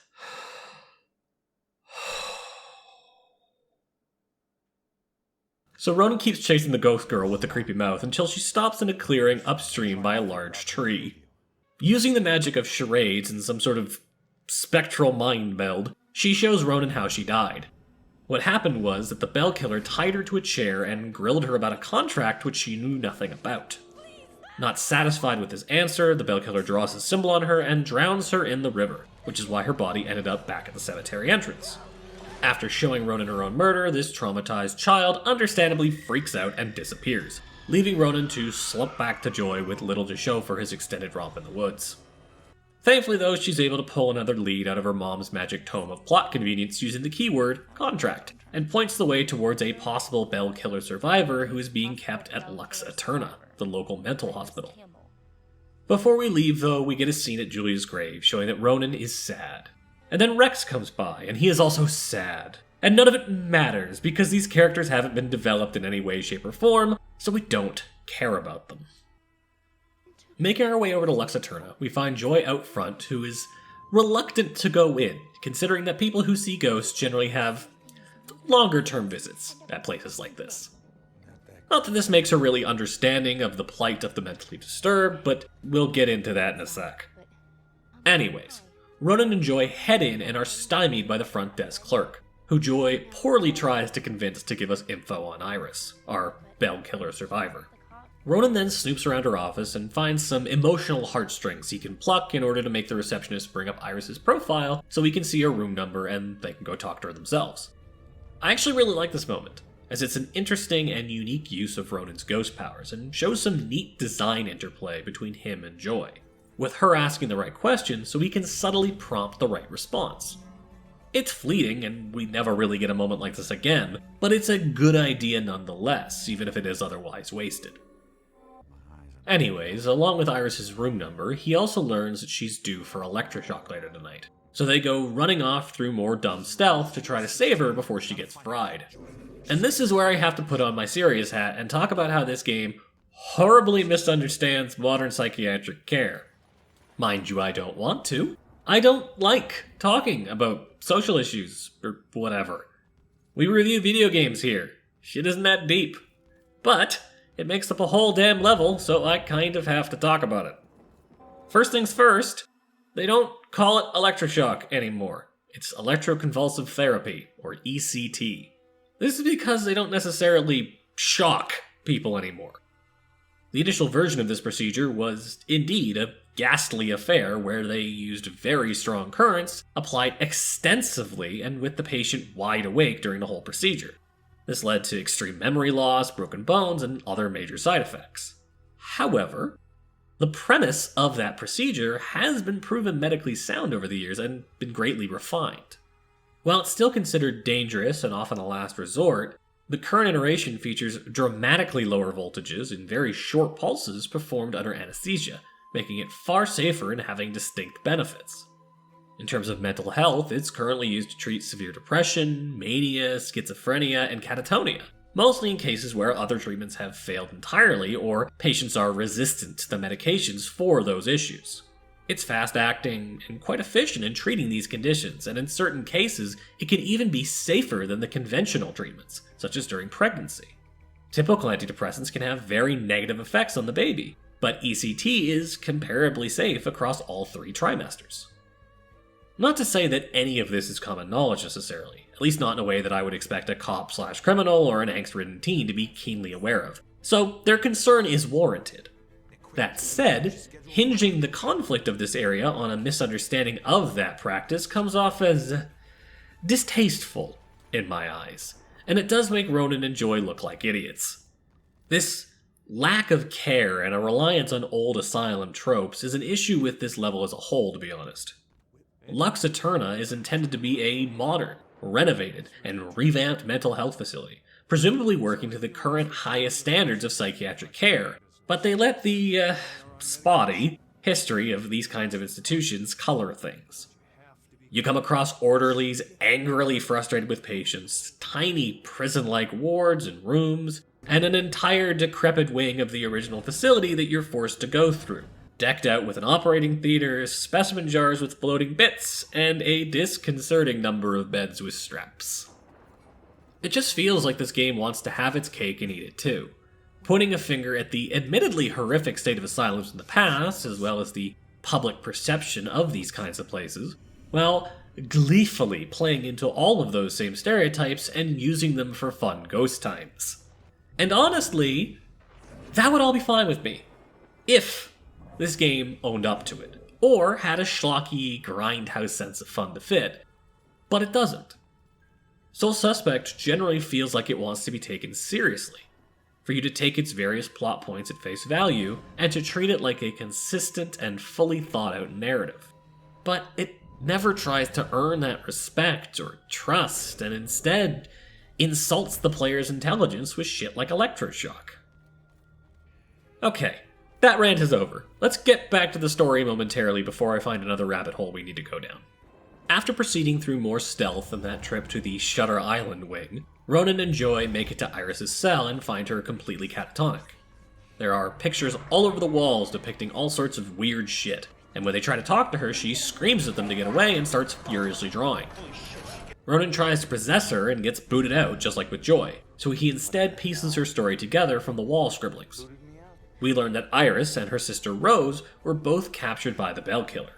So Ronan keeps chasing the ghost girl with the creepy mouth until she stops in a clearing upstream by a large tree. Using the magic of charades and some sort of spectral mind meld, she shows Ronan how she died. What happened was that the bell killer tied her to a chair and grilled her about a contract which she knew nothing about. Not satisfied with his answer, the bell killer draws his symbol on her and drowns her in the river, which is why her body ended up back at the cemetery entrance. After showing Ronan her own murder, this traumatized child understandably freaks out and disappears, leaving Ronan to slump back to joy with little to show for his extended romp in the woods. Thankfully though, she's able to pull another lead out of her mom's magic tome of plot convenience using the keyword contract, and points the way towards a possible bell killer survivor who is being kept at Lux Eterna, the local mental hospital. Before we leave though, we get a scene at Julia's grave showing that Ronan is sad. And then Rex comes by, and he is also sad. And none of it matters, because these characters haven't been developed in any way, shape, or form, so we don't care about them. Making our way over to Lux Eterna, we find Joy out front, who is reluctant to go in, considering that people who see ghosts generally have longer-term visits at places like this. Not that this makes her really understanding of the plight of the mentally disturbed, but we'll get into that in a sec. Anyways, Ronan and Joy head in and are stymied by the front desk clerk, who Joy poorly tries to convince to give us info on Iris, our bell killer survivor. Ronan then snoops around her office and finds some emotional heartstrings he can pluck in order to make the receptionist bring up Iris's profile so he can see her room number and they can go talk to her themselves. I actually really like this moment, as it's an interesting and unique use of Ronan's ghost powers and shows some neat design interplay between him and Joy, with her asking the right question so he can subtly prompt the right response. It's fleeting, and we never really get a moment like this again, but it's a good idea nonetheless, even if it is otherwise wasted. Anyways, along with Iris's room number, he also learns that she's due for electroshock later tonight, so they go running off through more dumb stealth to try to save her before she gets fried. And this is where I have to put on my serious hat and talk about how this game horribly misunderstands modern psychiatric care. Mind you, I don't want to. I don't like talking about social issues or whatever. We review video games here. Shit isn't that deep. But it makes up a whole damn level, so I kind of have to talk about it. First things first, they don't call it electroshock anymore. It's electroconvulsive therapy, or ECT. This is because they don't necessarily shock people anymore. The initial version of this procedure was indeed a ghastly affair where they used very strong currents applied extensively and with the patient wide awake during the whole procedure. This led to extreme memory loss, broken bones, and other major side effects. However, the premise of that procedure has been proven medically sound over the years and been greatly refined. While it's still considered dangerous and often a last resort, the current iteration features dramatically lower voltages and very short pulses performed under anesthesia, making it far safer and having distinct benefits. In terms of mental health, it's currently used to treat severe depression, mania, schizophrenia, and catatonia, mostly in cases where other treatments have failed entirely or patients are resistant to the medications for those issues. It's fast-acting and quite efficient in treating these conditions, and in certain cases, it can even be safer than the conventional treatments, such as during pregnancy. Typical antidepressants can have very negative effects on the baby, but ECT is comparably safe across all 3 trimesters. Not to say that any of this is common knowledge necessarily, at least not in a way that I would expect a cop/criminal or an angst-ridden teen to be keenly aware of, so their concern is warranted. That said, hinging the conflict of this area on a misunderstanding of that practice comes off as distasteful in my eyes, and it does make Ronan and Joy look like idiots. This lack of care and a reliance on old asylum tropes is an issue with this level as a whole, to be honest. Lux Eterna is intended to be a modern, renovated, and revamped mental health facility, presumably working to the current highest standards of psychiatric care, but they let the, spotty history of these kinds of institutions color things. You come across orderlies angrily frustrated with patients, tiny prison-like wards and rooms, and an entire decrepit wing of the original facility that you're forced to go through, decked out with an operating theater, specimen jars with floating bits, and a disconcerting number of beds with straps. It just feels like this game wants to have its cake and eat it too, pointing a finger at the admittedly horrific state of asylums in the past, as well as the public perception of these kinds of places, while gleefully playing into all of those same stereotypes and using them for fun ghost times. And honestly, that would all be fine with me, if this game owned up to it, or had a schlocky, grindhouse sense of fun to fit, but it doesn't. Sole Suspect generally feels like it wants to be taken seriously, for you to take its various plot points at face value, and to treat it like a consistent and fully thought out narrative. But it never tries to earn that respect or trust, and instead insults the player's intelligence with shit like electroshock. Okay, that rant is over. Let's get back to the story momentarily before I find another rabbit hole we need to go down. After proceeding through more stealth than that trip to the Shutter Island wing, Ronan and Joy make it to Iris's cell and find her completely catatonic. There are pictures all over the walls depicting all sorts of weird shit, and when they try to talk to her, she screams at them to get away and starts furiously drawing. Ronan tries to possess her and gets booted out, just like with Joy, so he instead pieces her story together from the wall scribblings. We learn that Iris and her sister Rose were both captured by the Bell Killer.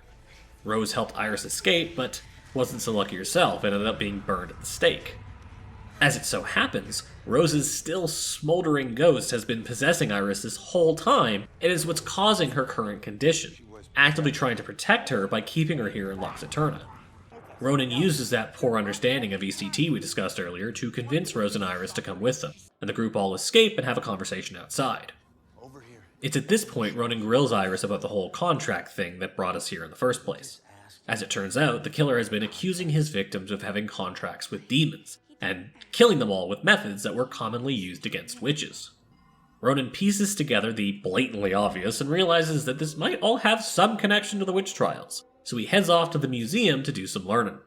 Rose helped Iris escape, but wasn't so lucky herself and ended up being burned at the stake. As it so happens, Rose's still smoldering ghost has been possessing Iris this whole time and is what's causing her current condition, actively trying to protect her by keeping her here in Lux Eterna. Ronan uses that poor understanding of ECT we discussed earlier to convince Rose and Iris to come with them, and the group all escape and have a conversation outside. It's at this point Ronan grills Iris about the whole contract thing that brought us here in the first place. As it turns out, the killer has been accusing his victims of having contracts with demons, and killing them all with methods that were commonly used against witches. Ronan pieces together the blatantly obvious and realizes that this might all have some connection to the witch trials, so he heads off to the museum to do some learning.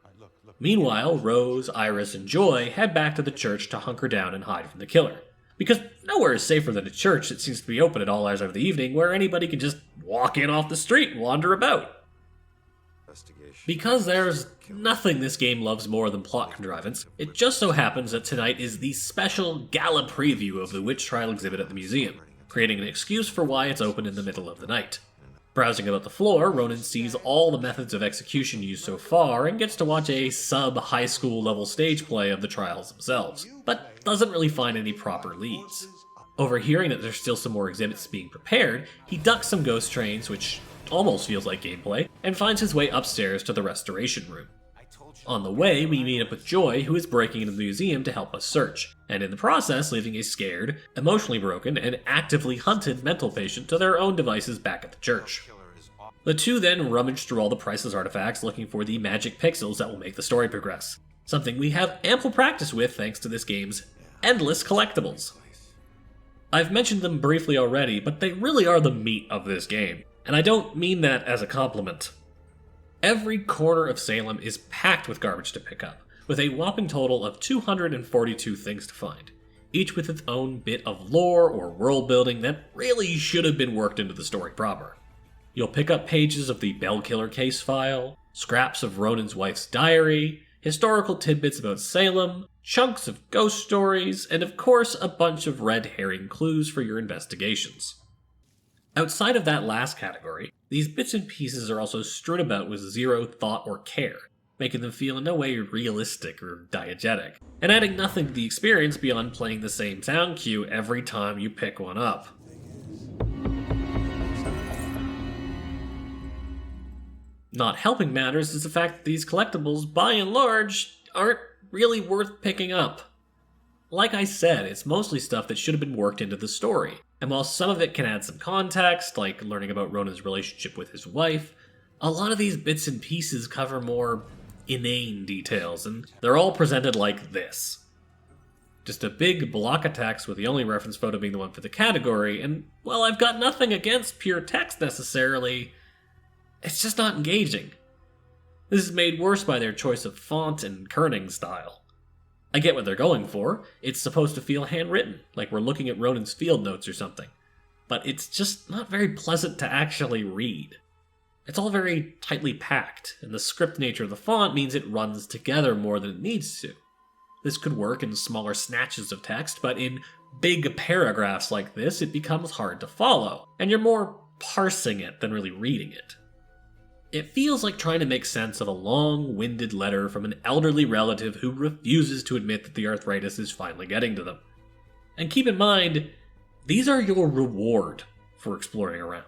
Meanwhile, Rose, Iris, and Joy head back to the church to hunker down and hide from the killer. Because nowhere is safer than a church that seems to be open at all hours of the evening, where anybody can just walk in off the street and wander about. Because there's nothing this game loves more than plot contrivance, it just so happens that tonight is the special gala preview of the witch trial exhibit at the museum, creating an excuse for why it's open in the middle of the night. Browsing about the floor, Ronan sees all the methods of execution used so far and gets to watch a sub-high school level stage play of the trials themselves, but doesn't really find any proper leads. Overhearing that there's still some more exhibits being prepared, he ducks some ghost trains, which almost feels like gameplay, and finds his way upstairs to the restoration room. On the way, we meet up with Joy, who is breaking into the museum to help us search, and in the process leaving a scared, emotionally broken, and actively hunted mental patient to their own devices back at the church. The two then rummage through all the priceless artifacts looking for the magic pixels that will make the story progress, something we have ample practice with thanks to this game's endless collectibles. I've mentioned them briefly already, but they really are the meat of this game, and I don't mean that as a compliment. Every corner of Salem is packed with garbage to pick up, with a whopping total of 242 things to find, each with its own bit of lore or world building that really should have been worked into the story proper. You'll pick up pages of the Bell Killer case file, scraps of Ronan's wife's diary, historical tidbits about Salem, chunks of ghost stories, and of course a bunch of red herring clues for your investigations. Outside of that last category, these bits and pieces are also strewn about with zero thought or care, making them feel in no way realistic or diegetic, and adding nothing to the experience beyond playing the same sound cue every time you pick one up. Not helping matters is the fact that these collectibles, by and large, aren't really worth picking up. Like I said, it's mostly stuff that should have been worked into the story, and while some of it can add some context, like learning about Ronan's relationship with his wife, a lot of these bits and pieces cover more inane details, and they're all presented like this. Just a big block of text with the only reference photo being the one for the category, and while I've got nothing against pure text necessarily, it's just not engaging. This is made worse by their choice of font and kerning style. I get what they're going for. It's supposed to feel handwritten, like we're looking at Ronan's field notes or something. But it's just not very pleasant to actually read. It's all very tightly packed, and the script nature of the font means it runs together more than it needs to. This could work in smaller snatches of text, but in big paragraphs like this, it becomes hard to follow, and you're more parsing it than really reading it. It feels like trying to make sense of a long-winded letter from an elderly relative who refuses to admit that the arthritis is finally getting to them. And keep in mind, these are your reward for exploring around.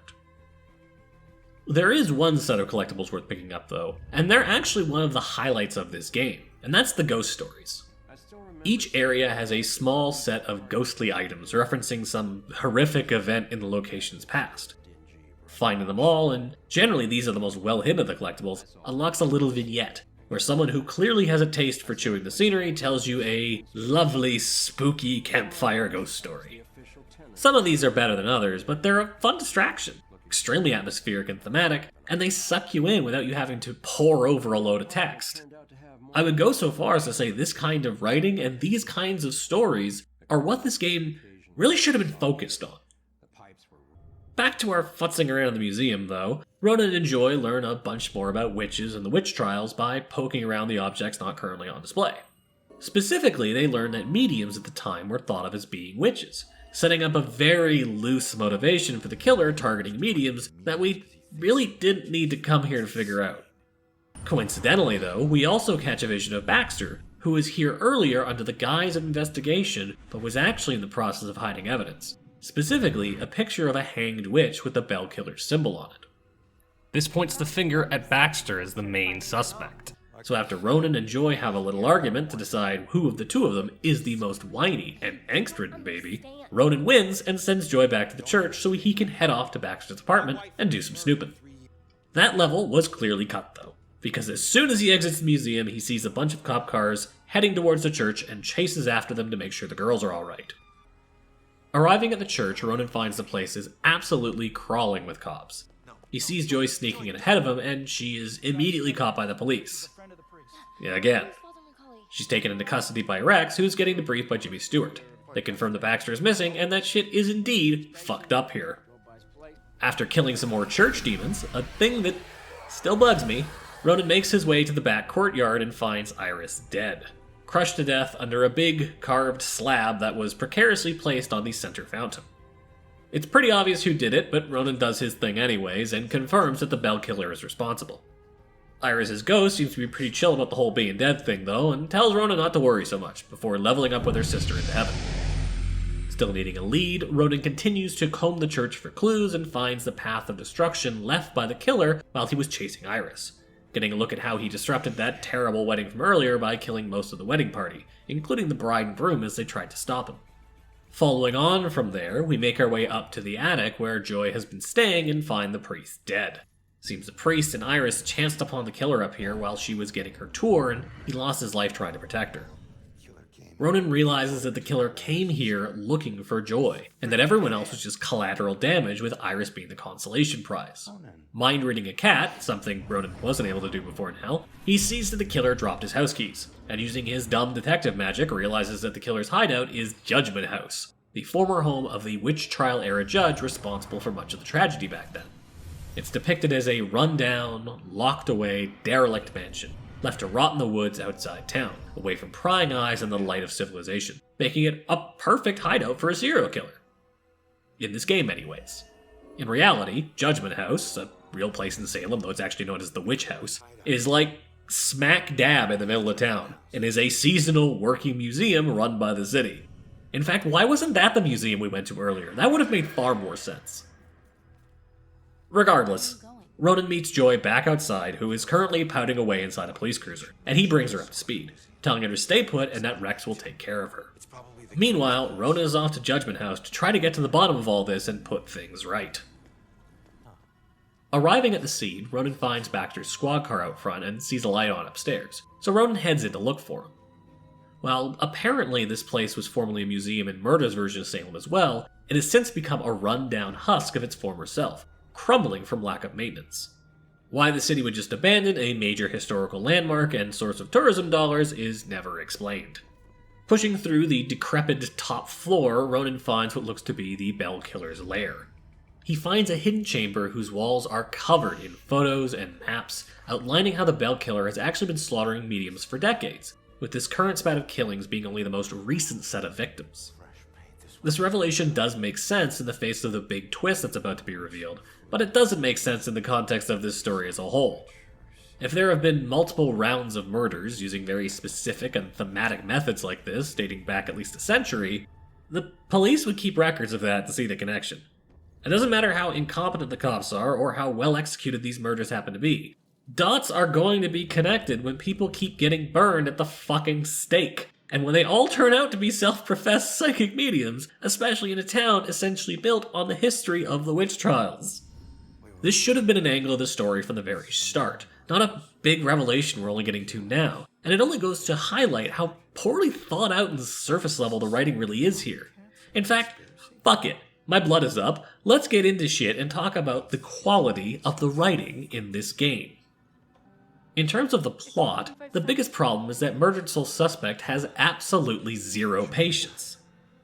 There is one set of collectibles worth picking up though, and they're actually one of the highlights of this game, and that's the ghost stories. Each area has a small set of ghostly items referencing some horrific event in the location's past. Finding them all, and generally these are the most well-hidden of the collectibles, unlocks a little vignette, where someone who clearly has a taste for chewing the scenery tells you a lovely, spooky campfire ghost story. Some of these are better than others, but they're a fun distraction, extremely atmospheric and thematic, and they suck you in without you having to pore over a load of text. I would go so far as to say this kind of writing and these kinds of stories are what this game really should have been focused on. Back to our futzing around in the museum, though, Ronan and Joy learn a bunch more about witches and the witch trials by poking around the objects not currently on display. Specifically, they learn that mediums at the time were thought of as being witches, setting up a very loose motivation for the killer targeting mediums that we really didn't need to come here to figure out. Coincidentally, though, we also catch a vision of Baxter, who was here earlier under the guise of investigation, but was actually in the process of hiding evidence. Specifically, a picture of a hanged witch with the Bell Killer symbol on it. This points the finger at Baxter as the main suspect. So after Ronan and Joy have a little argument to decide who of the two of them is the most whiny and angst-ridden baby, Ronan wins and sends Joy back to the church so he can head off to Baxter's apartment and do some snooping. That level was clearly cut though, because as soon as he exits the museum, he sees a bunch of cop cars heading towards the church and chases after them to make sure the girls are alright. Arriving at the church, Ronan finds the place is absolutely crawling with cops. He sees Joy sneaking in ahead of him, and she is immediately caught by the police. Yeah, again. She's taken into custody by Rex, who's getting debriefed by Jimmy Stewart. They confirm that Baxter is missing, and that shit is indeed fucked up here. After killing some more church demons, a thing that still bugs me, Ronan makes his way to the back courtyard and finds Iris dead, crushed to death under a big, carved slab that was precariously placed on the center fountain. It's pretty obvious who did it, but Ronan does his thing anyways and confirms that the Bell Killer is responsible. Iris's ghost seems to be pretty chill about the whole being dead thing though, and tells Ronan not to worry so much, before leveling up with her sister into heaven. Still needing a lead, Ronan continues to comb the church for clues and finds the path of destruction left by the killer while he was chasing Iris, getting a look at how he disrupted that terrible wedding from earlier by killing most of the wedding party, including the bride and groom as they tried to stop him. Following on from there, we make our way up to the attic where Joy has been staying and find the priest dead. Seems the priest and Iris chanced upon the killer up here while she was getting her tour, and he lost his life trying to protect her. Ronan realizes that the killer came here looking for Joy, and that everyone else was just collateral damage, with Iris being the consolation prize. Mind-reading a cat, something Ronan wasn't able to do before now, he sees that the killer dropped his house keys, and using his dumb detective magic realizes that the killer's hideout is Judgement House, the former home of the witch trial-era judge responsible for much of the tragedy back then. It's depicted as a run-down, locked-away, derelict mansion, left to rot in the woods outside town, away from prying eyes and the light of civilization, making it a perfect hideout for a serial killer. In this game, anyways. In reality, Judgement House, a real place in Salem, though it's actually known as the Witch House, is like smack dab in the middle of town, and is a seasonal working museum run by the city. In fact, why wasn't that the museum we went to earlier? That would have made far more sense. Regardless, Ronan meets Joy back outside, who is currently pouting away inside a police cruiser, and he brings her up to speed, telling her to stay put and that Rex will take care of her. Meanwhile, Ronan is off to Judgement House to try to get to the bottom of all this and put things right. Arriving at the scene, Ronan finds Baxter's squad car out front and sees a light on upstairs, so Ronan heads in to look for him. While apparently this place was formerly a museum in Murda's version of Salem as well, it has since become a run-down husk of its former self, crumbling from lack of maintenance. Why the city would just abandon a major historical landmark and source of tourism dollars is never explained. Pushing through the decrepit top floor, Ronan finds what looks to be the Bell Killer's lair. He finds a hidden chamber whose walls are covered in photos and maps outlining how the Bell Killer has actually been slaughtering mediums for decades, with this current spat of killings being only the most recent set of victims. This revelation does make sense in the face of the big twist that's about to be revealed, but it doesn't make sense in the context of this story as a whole. If there have been multiple rounds of murders using very specific and thematic methods like this, dating back at least a century, the police would keep records of that to see the connection. It doesn't matter how incompetent the cops are or how well executed these murders happen to be. Dots are going to be connected when people keep getting burned at the fucking stake. And when they all turn out to be self-professed psychic mediums, especially in a town essentially built on the history of the witch trials. This should have been an angle of the story from the very start, not a big revelation we're only getting to now, and it only goes to highlight how poorly thought out and surface level the writing really is here. In fact, fuck it, my blood is up, let's get into shit and talk about the quality of the writing in this game. In terms of the plot, the biggest problem is that Murdered Soul Suspect has absolutely zero patience.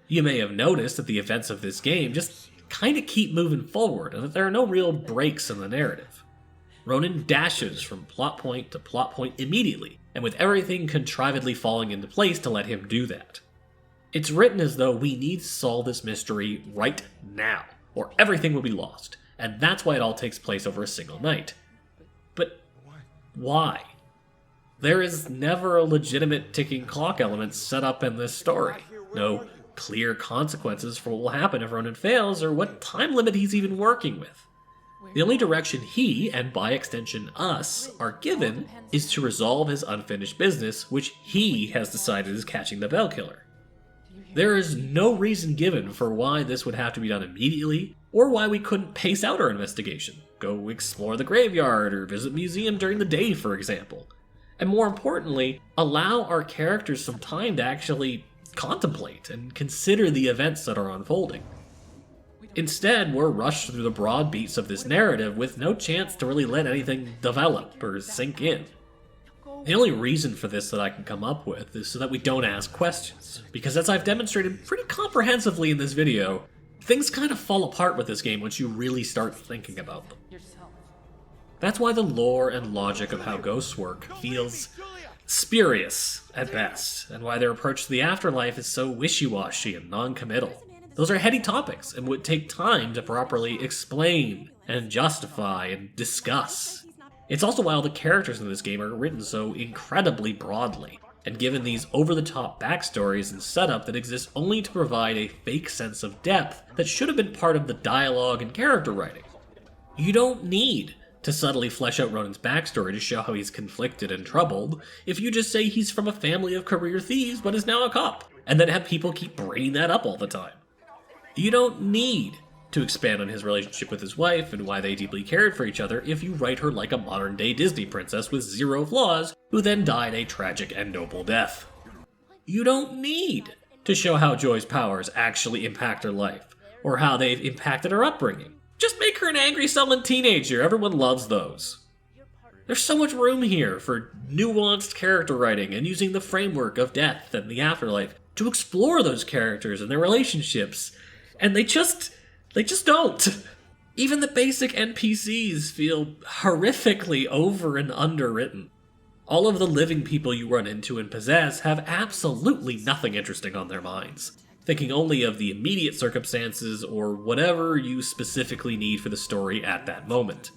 You may have noticed that the events of this game just kinda keep moving forward, and that there are no real breaks in the narrative. Ronan dashes from plot point to plot point immediately, and with everything contrivedly falling into place to let him do that. It's written as though we need to solve this mystery right now, or everything will be lost, and that's why it all takes place over a single night. But why? There is never a legitimate ticking clock element set up in this story. No clear consequences for what will happen if Ronan fails, or what time limit he's even working with. The only direction he, and by extension us, are given is to resolve his unfinished business, which he has decided is catching the Bell Killer. There is no reason given for why this would have to be done immediately, or why we couldn't pace out our investigation. Go explore the graveyard, or visit a museum during the day, for example. And more importantly, allow our characters some time to actually contemplate and consider the events that are unfolding. Instead, we're rushed through the broad beats of this narrative with no chance to really let anything develop or sink in. The only reason for this that I can come up with is so that we don't ask questions, because as I've demonstrated pretty comprehensively in this video, things kind of fall apart with this game once you really start thinking about them. That's why the lore and logic of how ghosts work feels spurious at best, and why their approach to the afterlife is so wishy-washy and non-committal. Those are heady topics and would take time to properly explain and justify and discuss. It's also why all the characters in this game are written so incredibly broadly, and given these over-the-top backstories and setup that exist only to provide a fake sense of depth that should have been part of the dialogue and character writing. You don't need to subtly flesh out Ronan's backstory to show how he's conflicted and troubled if you just say he's from a family of career thieves but is now a cop, and then have people keep bringing that up all the time. You don't need to expand on his relationship with his wife and why they deeply cared for each other if you write her like a modern-day Disney princess with zero flaws who then died a tragic and noble death. You don't need to show how Joy's powers actually impact her life, or how they've impacted her upbringing. Just make her an angry, sullen teenager. Everyone loves those. There's so much room here for nuanced character writing and using the framework of death and the afterlife to explore those characters and their relationships, and they just don't. Even the basic NPCs feel horrifically over and underwritten. All of the living people you run into and possess have absolutely nothing interesting on their minds, thinking only of the immediate circumstances or whatever you specifically need for the story at that moment.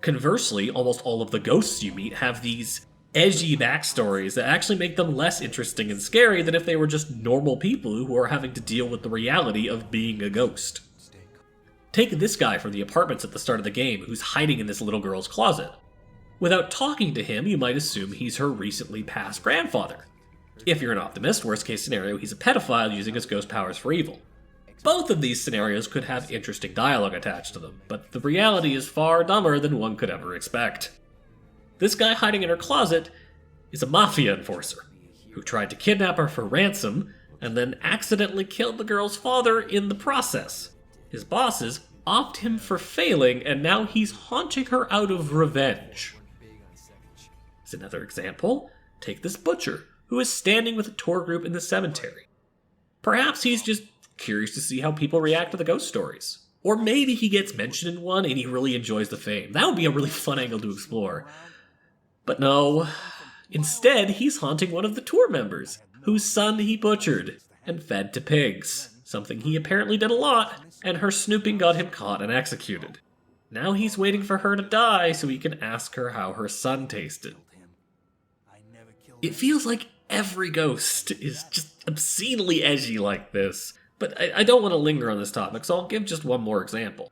Conversely, almost all of the ghosts you meet have these edgy backstories that actually make them less interesting and scary than if they were just normal people who are having to deal with the reality of being a ghost. Take this guy from the apartments at the start of the game who's hiding in this little girl's closet. Without talking to him, you might assume he's her recently passed grandfather. If you're an optimist, worst case scenario, he's a pedophile using his ghost powers for evil. Both of these scenarios could have interesting dialogue attached to them, but the reality is far dumber than one could ever expect. This guy hiding in her closet is a mafia enforcer, who tried to kidnap her for ransom, and then accidentally killed the girl's father in the process. His bosses offed him for failing, and now he's haunting her out of revenge. As another example, take this butcher, who is standing with a tour group in the cemetery. Perhaps he's just curious to see how people react to the ghost stories. Or maybe he gets mentioned in one and he really enjoys the fame. That would be a really fun angle to explore. But no, instead he's haunting one of the tour members, whose son he butchered and fed to pigs, something he apparently did a lot, and her snooping got him caught and executed. Now he's waiting for her to die so he can ask her how her son tasted. It feels like every ghost is just obscenely edgy like this, but I don't want to linger on this topic, so I'll give just one more example.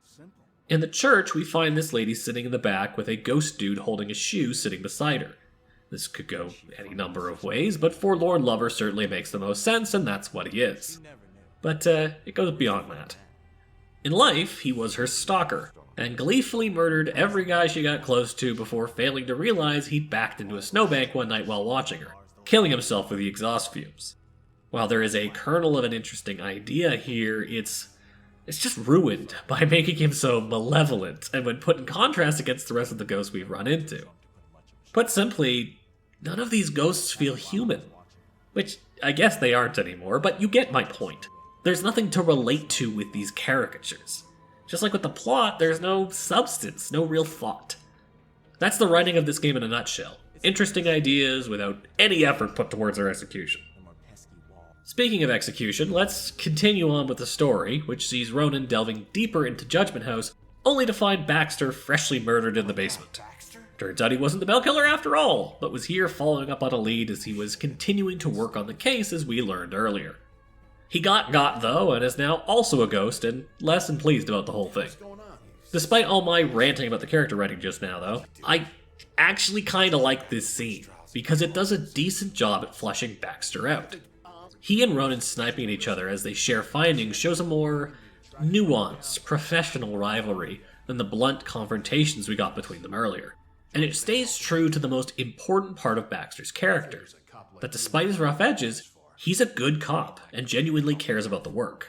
In the church, we find this lady sitting in the back with a ghost dude holding a shoe sitting beside her. This could go any number of ways, but Forlorn Lover certainly makes the most sense, and that's what he is. But it goes beyond that. In life, he was her stalker, and gleefully murdered every guy she got close to before failing to realize he'd backed into a snowbank one night while watching her, killing himself with the exhaust fumes. While there is a kernel of an interesting idea here, it's just ruined by making him so malevolent, and when put in contrast against the rest of the ghosts we've run into. Put simply, none of these ghosts feel human. Which, I guess they aren't anymore, but you get my point. There's nothing to relate to with these caricatures. Just like with the plot, there's no substance, no real thought. That's the writing of this game in a nutshell. Interesting ideas without any effort put towards their execution. Speaking of execution, let's continue on with the story, which sees Ronan delving deeper into Judgement House, only to find Baxter freshly murdered in the basement. Turns out he wasn't the bell killer after all, but was here following up on a lead as he was continuing to work on the case as we learned earlier. He got though, and is now also a ghost, and less than pleased about the whole thing. Despite all my ranting about the character writing just now though, I actually kinda like this scene, because it does a decent job at fleshing Baxter out. He and Ronan sniping at each other as they share findings shows a more nuanced, professional rivalry than the blunt confrontations we got between them earlier. And it stays true to the most important part of Baxter's character, that despite his rough edges, he's a good cop and genuinely cares about the work.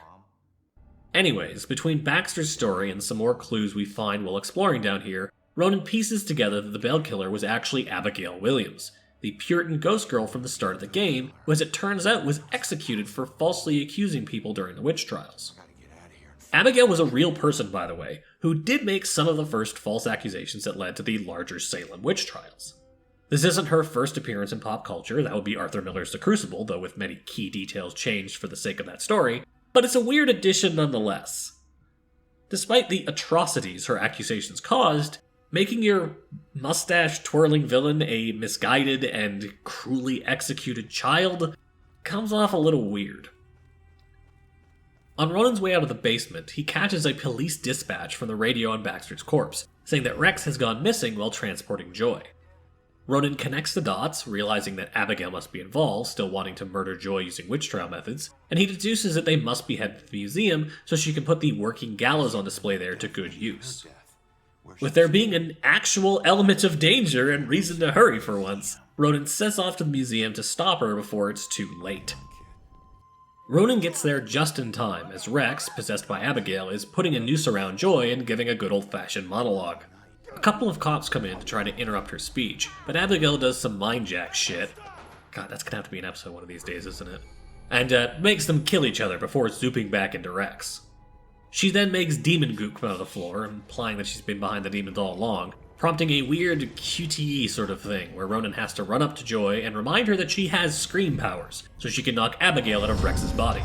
Anyways, between Baxter's story and some more clues we find while exploring down here, Ronan pieces together that the bell killer was actually Abigail Williams, the Puritan ghost girl from the start of the game, who as it turns out was executed for falsely accusing people during the witch trials. Abigail was a real person, by the way, who did make some of the first false accusations that led to the larger Salem witch trials. This isn't her first appearance in pop culture, that would be Arthur Miller's The Crucible, though with many key details changed for the sake of that story, but it's a weird addition nonetheless. Despite the atrocities her accusations caused, making your mustache-twirling villain a misguided and cruelly executed child comes off a little weird. On Ronan's way out of the basement, he catches a police dispatch from the radio on Baxter's corpse, saying that Rex has gone missing while transporting Joy. Ronan connects the dots, realizing that Abigail must be involved, still wanting to murder Joy using witch trial methods, and he deduces that they must be headed to the museum so she can put the working gallows on display there to good use. With there being an actual element of danger and reason to hurry for once, Ronan sets off to the museum to stop her before it's too late. Ronan gets there just in time, as Rex, possessed by Abigail, is putting a noose around Joy and giving a good old-fashioned monologue. A couple of cops come in to try to interrupt her speech, but Abigail does some mind-jack shit. God, that's gonna have to be an episode one of these days, isn't it? And makes them kill each other before zooping back into Rex. She then makes demon goop come out of the floor, implying that she's been behind the demons all along, prompting a weird QTE sort of thing, where Ronan has to run up to Joy and remind her that she has scream powers, so she can knock Abigail out of Rex's body.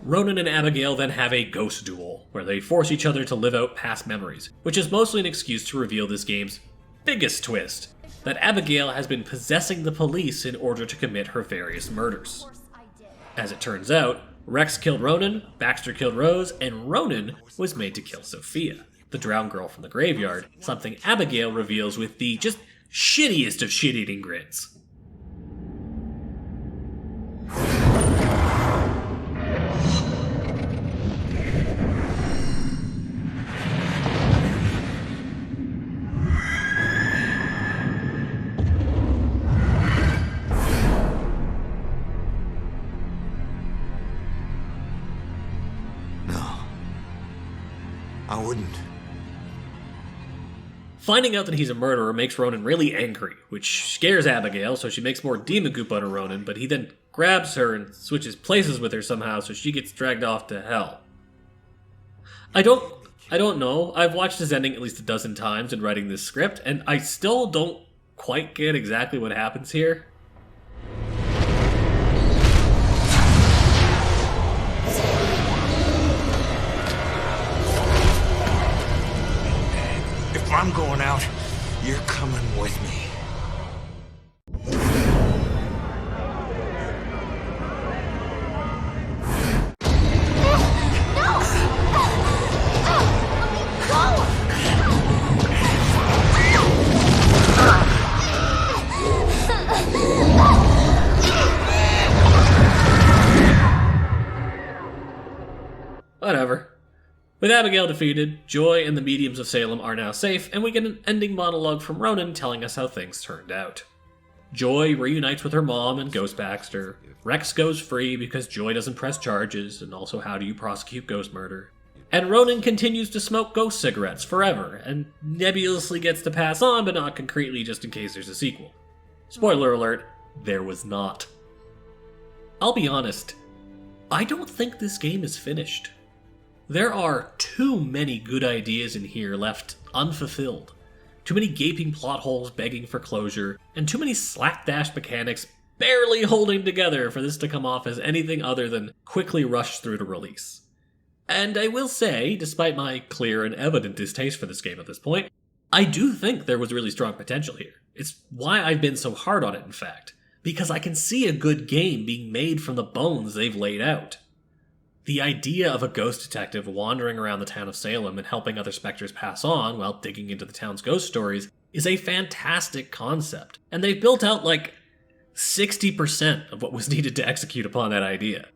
Ronan and Abigail then have a ghost duel, where they force each other to live out past memories, which is mostly an excuse to reveal this game's biggest twist, that Abigail has been possessing the police in order to commit her various murders. As it turns out, Rex killed Ronan, Baxter killed Rose, and Ronan was made to kill Sophia, the drowned girl from the graveyard, something Abigail reveals with the just shittiest of shit-eating grins. I wouldn't. Finding out that he's a murderer makes Ronan really angry, which scares Abigail, so she makes more demon goop on Ronan, but he then grabs her and switches places with her somehow, so she gets dragged off to hell. I don't know. I've watched his ending at least a dozen times in writing this script, and I still don't quite get exactly what happens here. If I'm going out, you're coming with me. Whatever. With Abigail defeated, Joy and the mediums of Salem are now safe, and we get an ending monologue from Ronan telling us how things turned out. Joy reunites with her mom and Ghost Baxter. Rex goes free because Joy doesn't press charges, and also how do you prosecute ghost murder. And Ronan continues to smoke ghost cigarettes forever, and nebulously gets to pass on, but not concretely just in case there's a sequel. Spoiler alert, there was not. I'll be honest, I don't think this game is finished. There are too many good ideas in here left unfulfilled, too many gaping plot holes begging for closure, and too many slapdash mechanics barely holding together for this to come off as anything other than quickly rushed through to release. And I will say, despite my clear and evident distaste for this game at this point, I do think there was really strong potential here. It's why I've been so hard on it, in fact, because I can see a good game being made from the bones they've laid out. The idea of a ghost detective wandering around the town of Salem and helping other specters pass on while digging into the town's ghost stories is a fantastic concept, and they've built out like 60% of what was needed to execute upon that idea.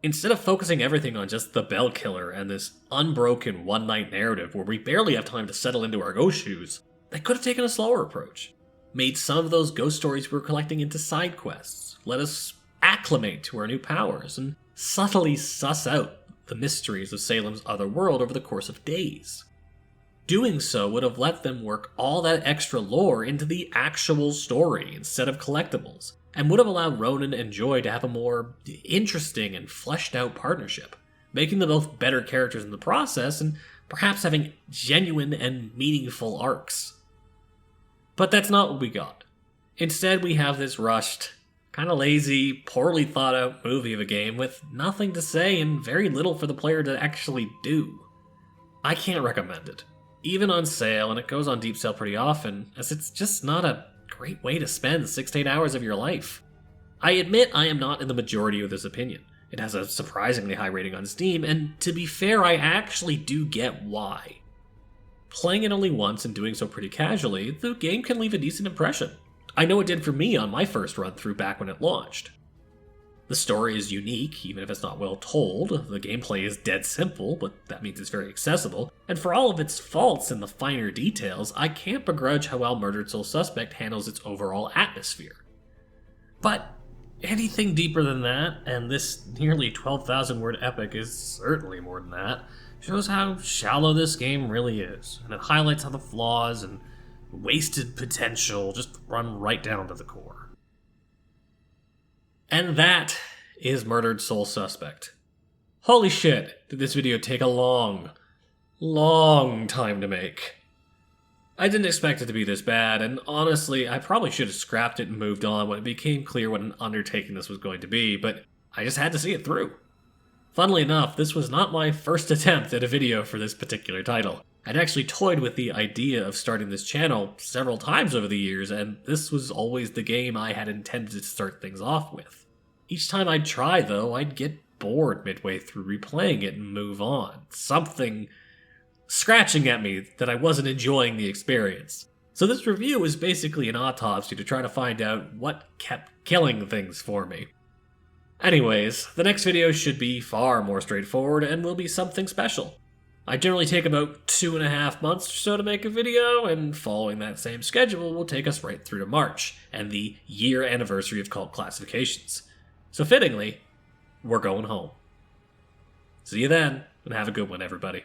Instead of focusing everything on just the Bell Killer and this unbroken one-night narrative where we barely have time to settle into our ghost shoes, they could have taken a slower approach. Made some of those ghost stories we were collecting into side quests, let us acclimate to our new powers, and subtly suss out the mysteries of Salem's other world over the course of days. Doing so would have let them work all that extra lore into the actual story instead of collectibles, and would have allowed Ronan and Joy to have a more interesting and fleshed out partnership, making them both better characters in the process and perhaps having genuine and meaningful arcs. But that's not what we got. Instead, we have this rushed, kind of lazy, poorly thought out movie of a game with nothing to say and very little for the player to actually do. I can't recommend it. Even on sale, and it goes on deep sale pretty often, as it's just not a great way to spend 6 to 8 hours of your life. I admit I am not in the majority of this opinion. It has a surprisingly high rating on Steam, and to be fair, I actually do get why. Playing it only once and doing so pretty casually, the game can leave a decent impression. I know it did for me on my first run through back when it launched. The story is unique, even if it's not well told. The gameplay is dead simple, but that means it's very accessible. And for all of its faults and the finer details, I can't begrudge how well Murdered Soul Suspect handles its overall atmosphere. But anything deeper than that, and this nearly 12,000 word epic is certainly more than that, shows how shallow this game really is, and it highlights how the flaws and wasted potential just run right down to the core. And that is Murdered Soul Suspect. Holy shit, did this video take a long time to make. I didn't expect it to be this bad, and honestly, I probably should have scrapped it and moved on when it became clear what an undertaking this was going to be, but I just had to see it through. Funnily enough, this was not my first attempt at a video for this particular title. I'd actually toyed with the idea of starting this channel several times over the years, and this was always the game I had intended to start things off with. Each time I'd try, though, I'd get bored midway through replaying it and move on. Something scratching at me that I wasn't enjoying the experience. So this review is basically an autopsy to try to find out what kept killing things for me. Anyways, the next video should be far more straightforward and will be something special. I generally take about 2.5 months or so to make a video, and following that same schedule will take us right through to March, and the year anniversary of Cult Classifications. So fittingly, we're going home. See you then, and have a good one, everybody.